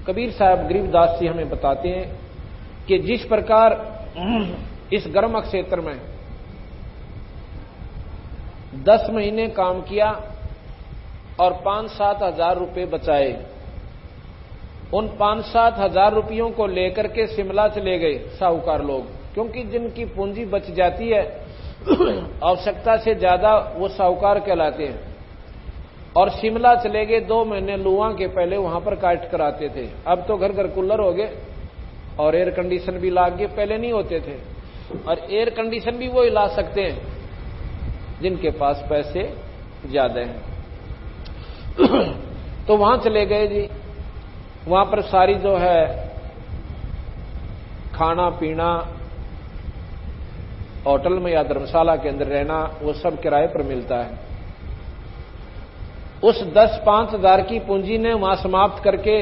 कबीर साहब गरीबदास जी हमें बताते हैं कि जिस प्रकार इस गर्म क्षेत्र में 10 महीने काम किया और 5-7 हजार रुपए बचाए, उन 5-7 हजार रुपयों को लेकर के शिमला चले गए साहूकार लोग, क्योंकि जिनकी पूंजी बच जाती है आवश्यकता से ज्यादा वो साहूकार कहलाते हैं। और शिमला चले गए 2 महीने लुआ के पहले वहां पर काट कराते थे। अब तो घर घर कूलर हो गए और एयर कंडीशन भी लाग गए, पहले नहीं होते थे। और एयर कंडीशन भी वो ही ला सकते हैं जिनके पास पैसे ज्यादा हैं। तो वहां चले गए जी, वहां पर सारी जो है खाना पीना, होटल में या धर्मशाला के अंदर रहना, वो सब किराए पर मिलता है। उस 10-5 हजार की पूंजी ने वहां समाप्त करके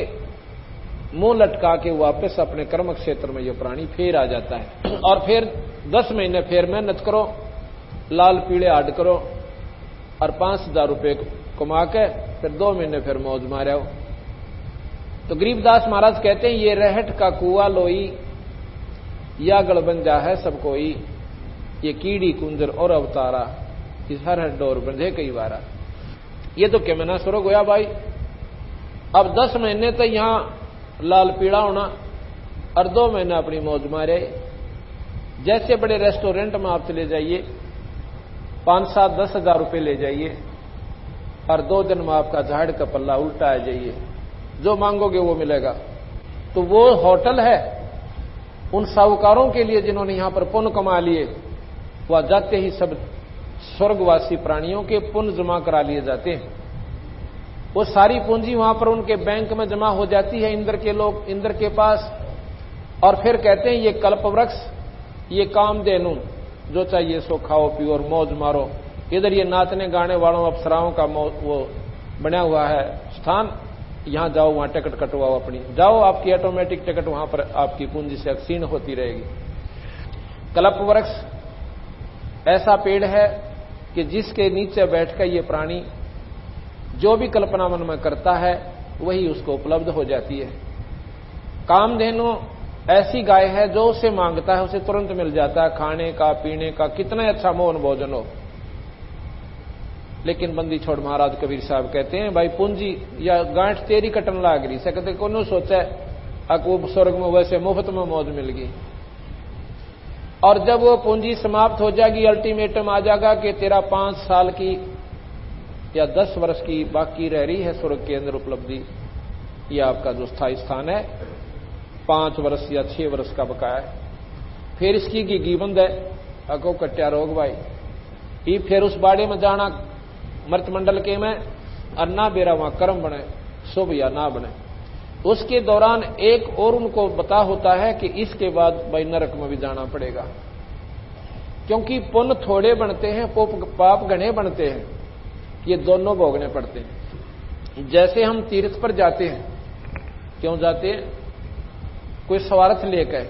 मुंह लटका के वापस अपने कर्म क्षेत्र में ये प्राणी फिर आ जाता है। और फिर 10 महीने फिर मेहनत करो, लाल पीले हाड करो, और 5,000 रुपये कमा के फिर 2 महीने फिर मौज मारे हो। तो गरीबदास महाराज कहते हैं ये रहट का कुआ लोई, या गड़बंजा है सब कोई, ये कीड़ी कुंजर और अवतारा, इस हर डोर बंधे कई बारा। ये तो केमना स्वर्ग होया भाई। अब 10 महीने तो यहां लाल पीड़ा होना और 2 महीने अपनी मौज मारे। जैसे बड़े रेस्टोरेंट में आप चले जाइए, 5-7-10 हजार रुपये ले जाइए और 2 दिन में आपका झाड़ का पल्ला उल्टा आ जाइए, जो मांगोगे वो मिलेगा। तो वो होटल है उन साहूकारों के लिए जिन्होंने यहां पर पुण्य कमा लिए, वह जाते ही सब स्वर्गवासी प्राणियों के पुण्य जमा करा लिए जाते हैं। वो सारी पूंजी वहां पर उनके बैंक में जमा हो जाती है इंद्र के लोग, इंद्र के पास। और फिर कहते हैं ये कल्पवृक्ष, ये कामधेनु, जो चाहिए सो खाओ पियो और मौज मारो। इधर ये नाचने गाने वालों अप्सराओं का वो बना हुआ है स्थान, यहां जाओ, वहां टिकट कटवाओ अपनी, जाओ, आपकी ऑटोमेटिक टिकट वहां पर आपकी पूंजी से क्षीण होती रहेगी। कल्पवृक्ष ऐसा पेड़ है कि जिसके नीचे बैठकर ये प्राणी जो भी कल्पना मन में करता है वही उसको उपलब्ध हो जाती है। कामधेनु ऐसी गाय है जो उसे मांगता है उसे तुरंत मिल जाता है, खाने का पीने का कितना अच्छा मोहन भोजन हो। लेकिन बंदी छोड़ महाराज कबीर साहब कहते हैं भाई पूंजी या गांठ तेरी कटन लाग रही, सकते को सोचा अकूब स्वर्ग में वैसे मुफ्त में मौज मिल गई। और जब वो पूंजी समाप्त हो जाएगी, अल्टीमेटम आ जाएगा कि तेरा 5 साल की या 10 वर्ष की बाकी रह रही है स्वर्ग के अंदर उपलब्धि, यह आपका जो स्थायी स्थान है 5 वर्ष या 6 वर्ष का बकाया है। फिर इसकी गिगी बंद है, अको कट्या रोग भाई, ये फिर उस बाड़े में जाना मर्त मंडल के में, और ना बेरा वहां कर्म बने, शुभ या ना बने। उसके दौरान एक और उनको पता होता है कि इसके बाद भाई नरक में भी जाना पड़ेगा, क्योंकि पुण्य थोड़े बनते हैं, पाप घने बनते हैं, ये दोनों भोगने पड़ते हैं। जैसे हम तीर्थ पर जाते हैं, क्यों जाते हैं? कोई स्वार्थ लेकर,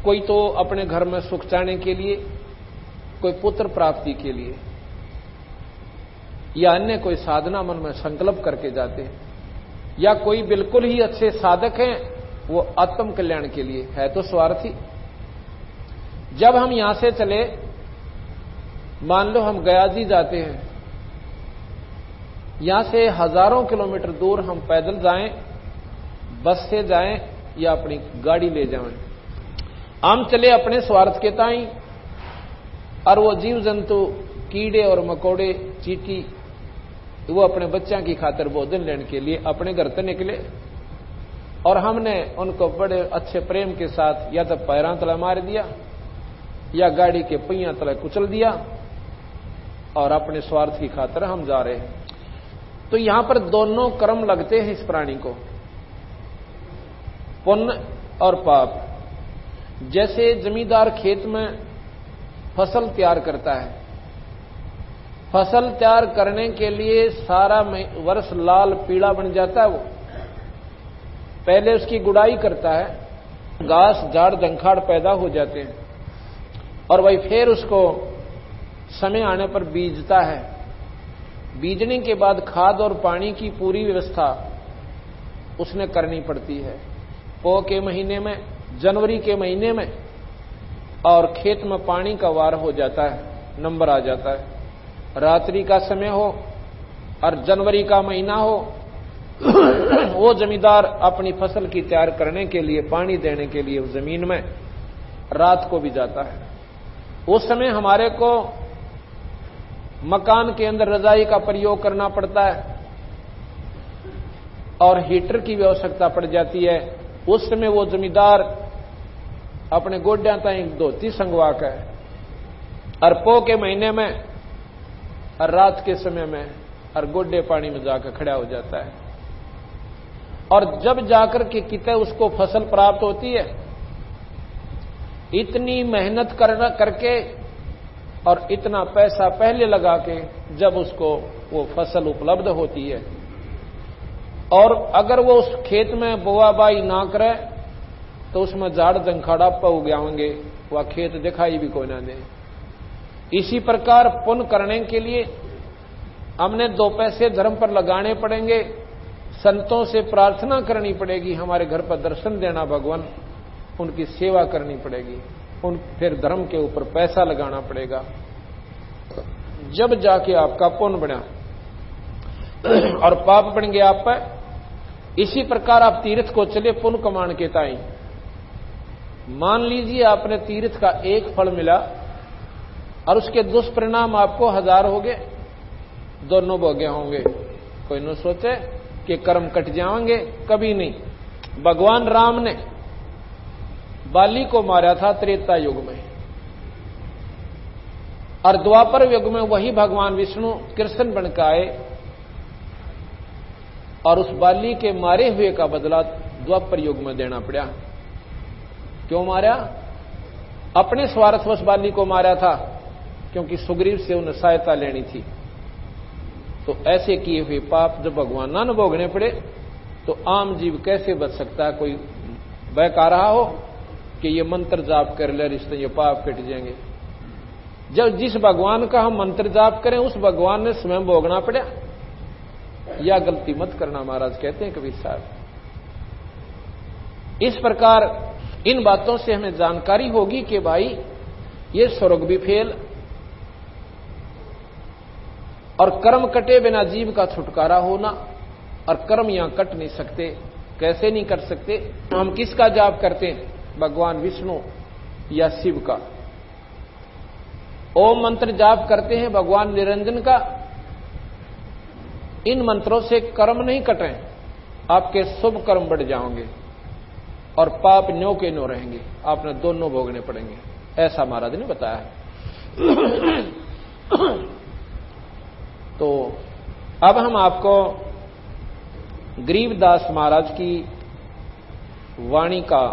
कोई तो अपने घर में सुख चाहने के लिए, कोई पुत्र प्राप्ति के लिए, या अन्य कोई साधना मन में संकल्प करके जाते हैं, या कोई बिल्कुल ही अच्छे साधक हैं वो आत्म कल्याण के लिए, है तो स्वार्थी। जब हम यहां से चले, मान लो हम गया जी जाते हैं यहां से हजारों किलोमीटर दूर हम पैदल जाएं, बस से जाएं या अपनी गाड़ी ले जाएं, हम चले अपने स्वार्थ के ताई, और वो जीव जंतु कीड़े और मकोड़े चींटी वो अपने बच्चों की खातिर भोजन लेने के लिए अपने घर से निकले, और हमने उनको बड़े अच्छे प्रेम के साथ या तो पैरां तले मार दिया या गाड़ी के पहिया तले कुचल दिया, और अपने स्वार्थ की खातिर हम जा रहे हैं। तो यहां पर दोनों कर्म लगते हैं इस प्राणी को, पुण्य और पाप। जैसे जमींदार खेत में फसल तैयार करता है, फसल तैयार करने के लिए सारा वर्ष लाल पीला बन जाता है, वो पहले उसकी गुड़ाई करता है, घास झाड़ जंखाड़ पैदा हो जाते हैं, और वही फिर उसको समय आने पर बीजता है। बीजने के बाद खाद और पानी की पूरी व्यवस्था उसने करनी पड़ती है। पौ के महीने में, जनवरी के महीने में, और खेत में पानी का वार हो जाता है, नंबर आ जाता है, रात्रि का समय हो और जनवरी का महीना हो, वो जमींदार अपनी फसल की तैयार करने के लिए, पानी देने के लिए उस जमीन में रात को भी जाता है। उस समय हमारे को मकान के अंदर रजाई का प्रयोग करना पड़ता है और हीटर की भी आवश्यकता पड़ जाती है। उस समय वो जमींदार अपने गोड्या ताई धोती संगवा कर और पो के महीने में और रात के समय में और गोड्डे पानी में जाकर खड़ा हो जाता है, और जब जाकर के कितने उसको फसल प्राप्त होती है, इतनी मेहनत करके और इतना पैसा पहले लगा के जब उसको वो फसल उपलब्ध होती है, और अगर वो उस खेत में बोआबाई ना करे तो उसमें झाड़ जंखाड़ा पौ गया होंगे, वह खेत दिखाई भी कोई ना दे। इसी प्रकार पुण्य करने के लिए हमने 2 पैसे धर्म पर लगाने पड़ेंगे, संतों से प्रार्थना करनी पड़ेगी, हमारे घर पर दर्शन देना भगवान, उनकी सेवा करनी पड़ेगी, फिर धर्म के ऊपर पैसा लगाना पड़ेगा, जब जाके आपका पुण्य बना और पाप बन गया आप पर। इसी प्रकार आप तीर्थ को चले पुण्य कमाने के ताई। मान लीजिए आपने तीर्थ का एक फल मिला और उसके दुष्परिणाम आपको 1000 हो गए, दोनों भोगे होंगे। कोई न सोचे कि कर्म कट जाएंगे, कभी नहीं। भगवान राम ने बाली को मारा था त्रेता युग में, और द्वापर युग में वही भगवान विष्णु कृष्ण बनकर आए और उस बाली के मारे हुए का बदला द्वापर युग में देना पड़ा। क्यों मारा? अपने स्वार्थवश बाली को मारा था, क्योंकि सुग्रीव से उन्हें सहायता लेनी थी। तो ऐसे किए हुए पाप जब भगवान ना भोगने पड़े तो आम जीव कैसे बच सकता है? कोई बहका रहा हो कि ये मंत्र जाप कर ले, रिश्ते ये पाप कट जाएंगे। जब जिस भगवान का हम मंत्र जाप करें उस भगवान ने स्वयं भोगना पड़ा, या गलती मत करना महाराज कहते हैं कबीर साहब। इस प्रकार इन बातों से हमें जानकारी होगी कि भाई ये स्वर्ग भी फेल, और कर्म कटे बिना जीव का छुटकारा होना, और कर्म यहां कट नहीं सकते। कैसे नहीं कर सकते? हम किसका जाप करते हैं? भगवान विष्णु या शिव का। ओम मंत्र जाप करते हैं भगवान निरंजन का। इन मंत्रों से कर्म नहीं कटें, आपके शुभ कर्म बढ़ जाओगे और पाप न्यो के न्यो रहेंगे, आपने दोनों भोगने पड़ेंगे, ऐसा महाराज ने बताया। तो अब हम आपको गरीबदास महाराज की वाणी का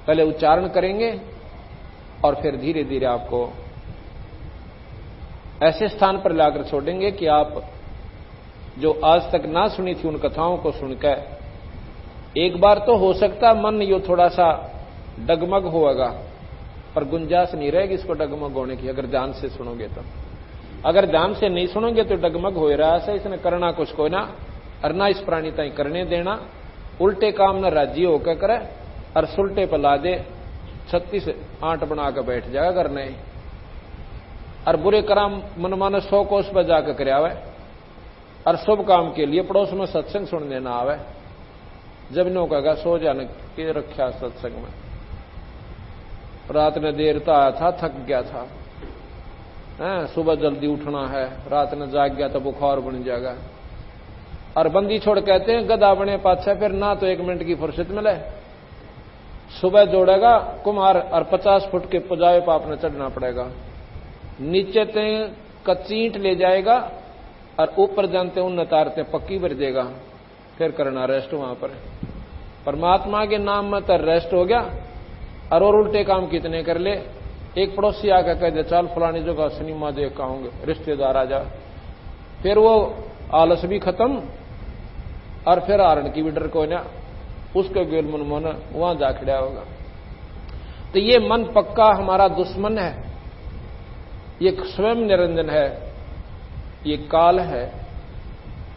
पहले उच्चारण करेंगे और फिर धीरे धीरे आपको ऐसे स्थान पर लाकर छोड़ेंगे कि आप जो आज तक ना सुनी थी उन कथाओं को सुनकर एक बार तो हो सकता मन यो थोड़ा सा डगमग होगा, पर गुंजाइश नहीं रहेगी इसको डगमग होने की अगर ध्यान से सुनोगे तो। अगर ध्यान से नहीं सुनोगे तो डगमग हो रहा है, इसने करना कुछ कोई ना, और ना इस प्राणी ताई करने देना। उल्टे काम न राजी होकर करे और सुलटे पर ला दे, 36 आंट बना कर बैठ जाएगा करने। और बुरे कर्म मनमाने 100 कोस पर जाकर कर आवे और शुभ काम के लिए पड़ोस में सत्संग सुनने ना आवे। जब नो कहेगा सो जाने के रखा सत्संग में, रात ने देर तो आया था, थक गया था, सुबह जल्दी उठना है, रात ने जाग गया तो बुखार बन जाएगा। और बंदी छोड़ कहते हैं गधा बने पाछा, फिर ना तो 1 मिनट की फुर्सत मिले। सुबह जोड़ेगा कुम्हार और 50 फुट के पुजाए पर आपने चढ़ना पड़ेगा, नीचे ते कचींट ले जाएगा और ऊपर जानते उन तारते पक्की भर देगा, फिर करना रेस्ट वहां पर। परमात्मा के नाम में तो रेस्ट हो गया और उल्टे काम कितने कर ले। एक पड़ोसी आकर कह दे चल फलानी जगह सिनेमा देख आऊंगे, रिश्तेदार आ जा, फिर वो आलस भी खत्म और फिर आरण की भी डर को ना, उसके गेल मन मन वहां जा खड़ा होगा। तो ये मन पक्का हमारा दुश्मन है, ये स्वयं निरंजन है, ये काल है,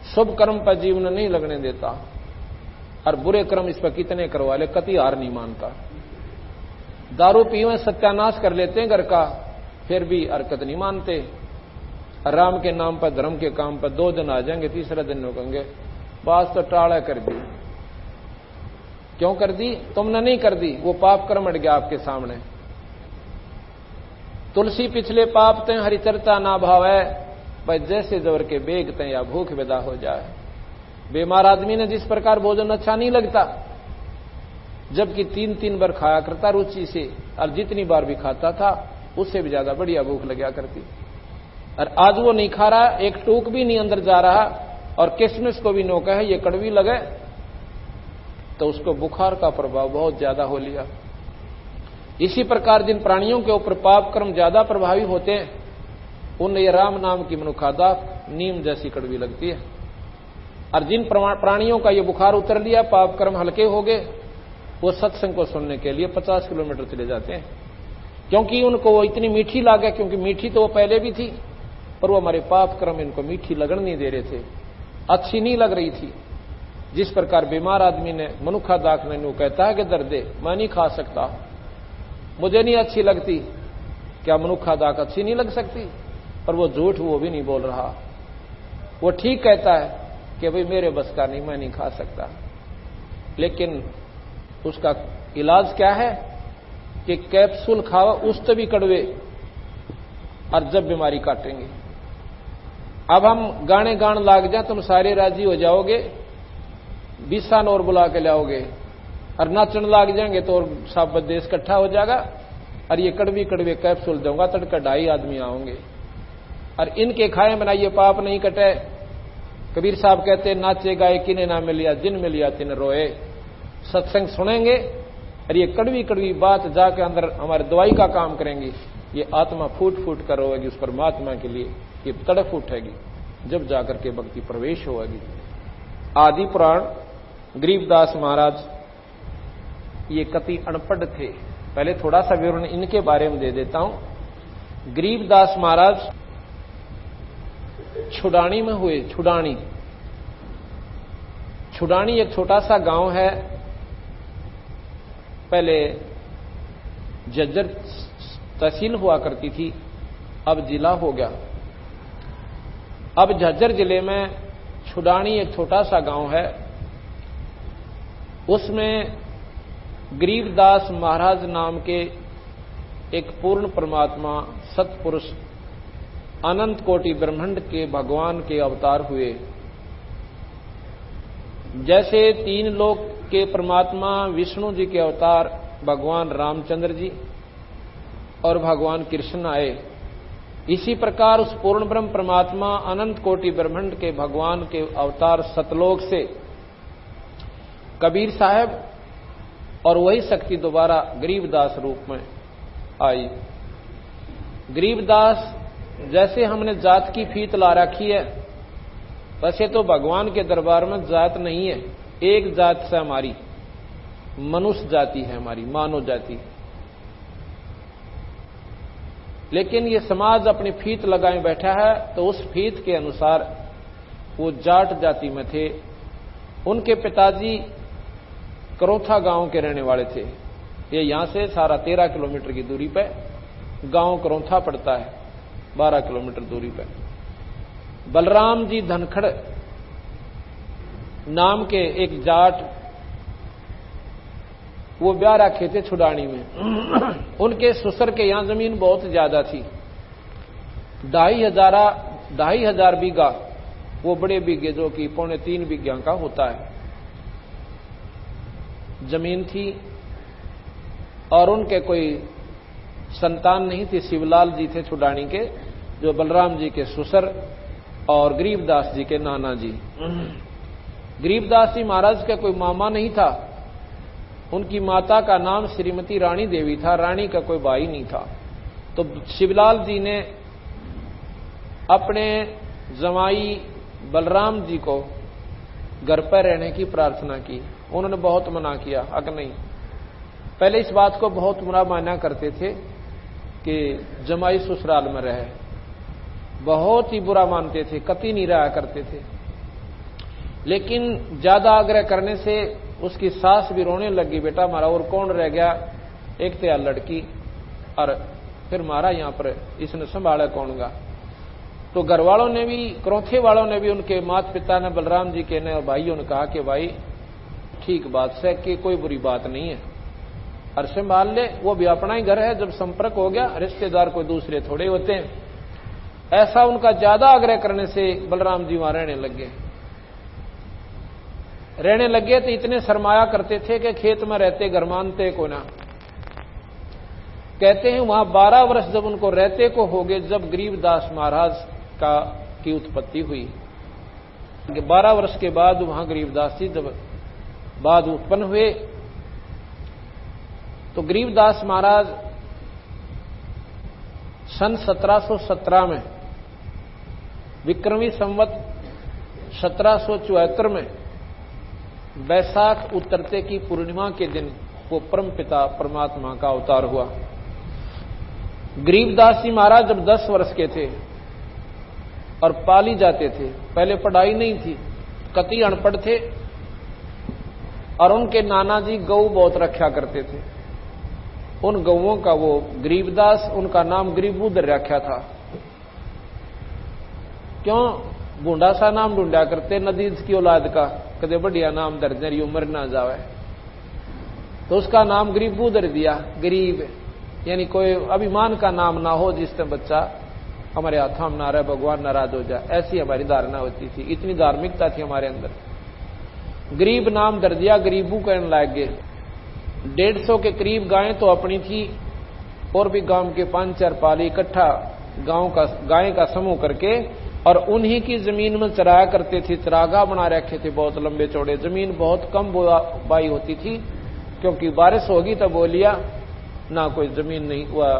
शुभ कर्म पर जीवन नहीं लगने देता और बुरे कर्म इस पर कितने करवा ले, कति हार नहीं मानता। दारू पीवे सत्यानाश कर लेते हैं घर का, फिर भी हरकत नहीं मानते। राम के नाम पर धर्म के काम पर 2 दिन आ जाएंगे, तीसरे दिन कहेंगे बात तो टाड़ा कर दी। क्यों कर दी? तुमने नहीं कर दी, वो पाप कर्म अट गया आपके सामने। तुलसी पिछले पाप ते हरिचर्चा ना भावे, भाई जैसे जोर के बेग ते या भूख विदा हो जाए। बीमार आदमी ने जिस प्रकार भोजन अच्छा नहीं लगता, जबकि 3-3 बार खाया करता रुचि से, और जितनी बार भी खाता था उससे भी ज्यादा बढ़िया भूख लगा करती, और आज वो नहीं खा रहा, एक टूक भी नहीं अंदर जा रहा, और किशमिश को भी नोका है ये कड़वी लगे, तो उसको बुखार का प्रभाव बहुत ज्यादा हो लिया। इसी प्रकार जिन प्राणियों के ऊपर पाप कर्म ज्यादा प्रभावी होते हैं, उन ये राम नाम की मनुखादा नीम जैसी कड़वी लगती है। और जिन प्राणियों का ये बुखार उतर लिया, पाप कर्म हल्के हो गए, वो सत्संग को सुनने के लिए 50 किलोमीटर चले जाते हैं, क्योंकि उनको वो इतनी मीठी लागे, क्योंकि मीठी तो वो पहले भी थी, पर वो हमारे पाप कर्म इनको मीठी लगन नहीं दे रहे थे, अच्छी नहीं लग रही थी। जिस प्रकार बीमार आदमी ने मनुखा दाख ने कहता है कि दर्दे मैं नहीं खा सकता, मुझे नहीं अच्छी लगती, क्या मनुखा दाख अच्छी नहीं लग सकती? पर वो झूठ वो भी नहीं बोल रहा, वो ठीक कहता है कि भाई मेरे बस का नहीं, मैं नहीं खा सकता। लेकिन उसका इलाज क्या है कि कैप्सूल खाओ, उससे भी कड़वे, और जब बीमारी काटेंगे। अब हम गाने गान लाग जाए, तुम सारे राजी हो जाओगे, 20 साल और बुला के लाओगे, और नाचन लाग जाएंगे तो और सब देश इकट्ठा हो जाएगा, और ये कड़वी कड़वे कैप्सूल दूंगा तड़का 2.5 आदमी आओगे, और इनके खाए बनाइए पाप नहीं कटे। कबीर साहब कहते नाचे गाए किने ना मिलिया, जिन मिलिया तिन रोए। सत्संग सुनेंगे और ये कड़वी कड़वी बात जाके अंदर हमारे दवाई का काम करेंगी, ये आत्मा फूट फूट कर रोएगी उस परमात्मा के लिए, ये तड़फ उठेगी, जब जाकर के भक्ति प्रवेश होगी। आदि पुराण गरीबदास महाराज ये कति अनपढ़ थे, पहले थोड़ा सा विवरण इनके बारे में दे देता हूं। गरीबदास महाराज छुडानी में हुए। छुडानी एक छोटा सा गांव है, पहले झज्जर तहसील हुआ करती थी, अब जिला हो गया। अब झज्जर जिले में छुडानी एक छोटा सा गांव है, उसमें गरीबदास महाराज नाम के एक पूर्ण परमात्मा सत्पुरुष अनंत कोटि ब्रह्मांड के भगवान के अवतार हुए। जैसे 3 लोक के परमात्मा विष्णु जी के अवतार भगवान रामचंद्र जी और भगवान कृष्ण आए, इसी प्रकार उस पूर्ण ब्रह्म परमात्मा अनंत कोटि ब्रह्मांड के भगवान के अवतार सतलोक से कबीर साहब और वही शक्ति दोबारा गरीबदास रूप में आई। गरीबदास जैसे हमने जात की फीत ला रखी है, वैसे तो भगवान के दरबार में जात नहीं है, एक जात से हमारी मनुष्य जाति है, हमारी मानव जाति। लेकिन ये समाज अपनी फीत लगाए बैठा है, तो उस फीत के अनुसार वो जाट जाति में थे। उनके पिताजी करौथा गांव के रहने वाले थे। ये यहां से सारा 13 किलोमीटर की दूरी पे गांव करौथा पड़ता है। 12 किलोमीटर दूरी पर। बलराम जी धनखड़ नाम के एक जाट, वो ब्याह रखे थे छुड़ानी में। उनके ससुर के यहां जमीन बहुत ज्यादा थी, 2,500 बीघा, वो बड़े बीघे जो कि 3.25 बीघा का होता है जमीन थी। और उनके कोई संतान नहीं थी। शिवलाल जी थे छुड़ानी के, जो बलराम जी के ससुर और गरीबदास जी के नाना जी। गरीबदास जी महाराज का कोई मामा नहीं था। उनकी माता का नाम श्रीमती रानी देवी था, रानी का कोई भाई नहीं था। तो शिवलाल जी ने अपने जमाई बलराम जी को घर पर रहने की प्रार्थना की। उन्होंने बहुत मना किया, अगर नहीं, पहले इस बात को बहुत बुरा माना करते थे कि जमाई ससुराल में रहे, बहुत ही बुरा मानते थे, कतई नहीं रहा करते थे। लेकिन ज्यादा आग्रह करने से उसकी सास भी रोने लगी, बेटा मारा और कौन रह गया, एक तो लड़की, और फिर मारा यहां पर इसने संभाला कौनगा। तो घर वालों ने भी, क्रोथे वालों ने भी, उनके माता पिता ने, बलराम जी के ने और भाइयों ने कहा कि भाई ठीक बात है कि कोई बुरी बात नहीं है, और संभाल ले, वो भी अपना ही घर है। जब संपर्क हो गया, रिश्तेदार कोई दूसरे थोड़े होते हैं। ऐसा उनका ज्यादा आग्रह करने से बलराम जी वहां रहने लग गए। तो इतने शर्माया करते थे कि खेत में रहते घर मानते को ना। कहते हैं वहां 12 वर्ष जब उनको रहते को हो गए, जब गरीबदास महाराज की उत्पत्ति हुई। 12 वर्ष के बाद वहां गरीबदास जी जब बाद उत्पन्न हुए, तो गरीबदास महाराज सन 1717 में, विक्रमी संवत 1774 में, वैशाख उतरते की पूर्णिमा के दिन वो परम पिता परमात्मा का अवतार हुआ। गरीबदास जी महाराज जब 10 वर्ष के थे और पाली जाते थे, पहले पढ़ाई नहीं थी, कतई अनपढ़ थे, और उनके नाना जी गऊ बहुत रखा करते थे। उन गऊओं का वो गरीबदास, उनका नाम गरीबूदर रखा था। क्यों? बूढ़ा सा नाम ढूंढा करते नदीज की औलाद का, कदे बढ़िया नाम दर्जरी उम्र ना जावे, तो उसका नाम गरीबूदर दिया। गरीब यानी कोई अभिमान का नाम ना हो, जिससे बच्चा हमारे हाथों में ना रहे, भगवान नाराज हो जाए, ऐसी हमारी धारणा होती थी। इतनी धार्मिकता थी हमारे अंदर। गरीब नाम दर दिया, गरीबू कहने लग गए। 150 के करीब गायें तो अपनी थी, और भी गांव के 5-4 पाली इकट्ठा गांव का गाय का समूह करके, और उन्हीं की जमीन में चराया करते थे। चरागा बना रखे थे बहुत लंबे चौड़े। जमीन बहुत कम बुवाई होती थी, क्योंकि बारिश होगी तब बोलिया ना, कोई जमीन नहीं हुआ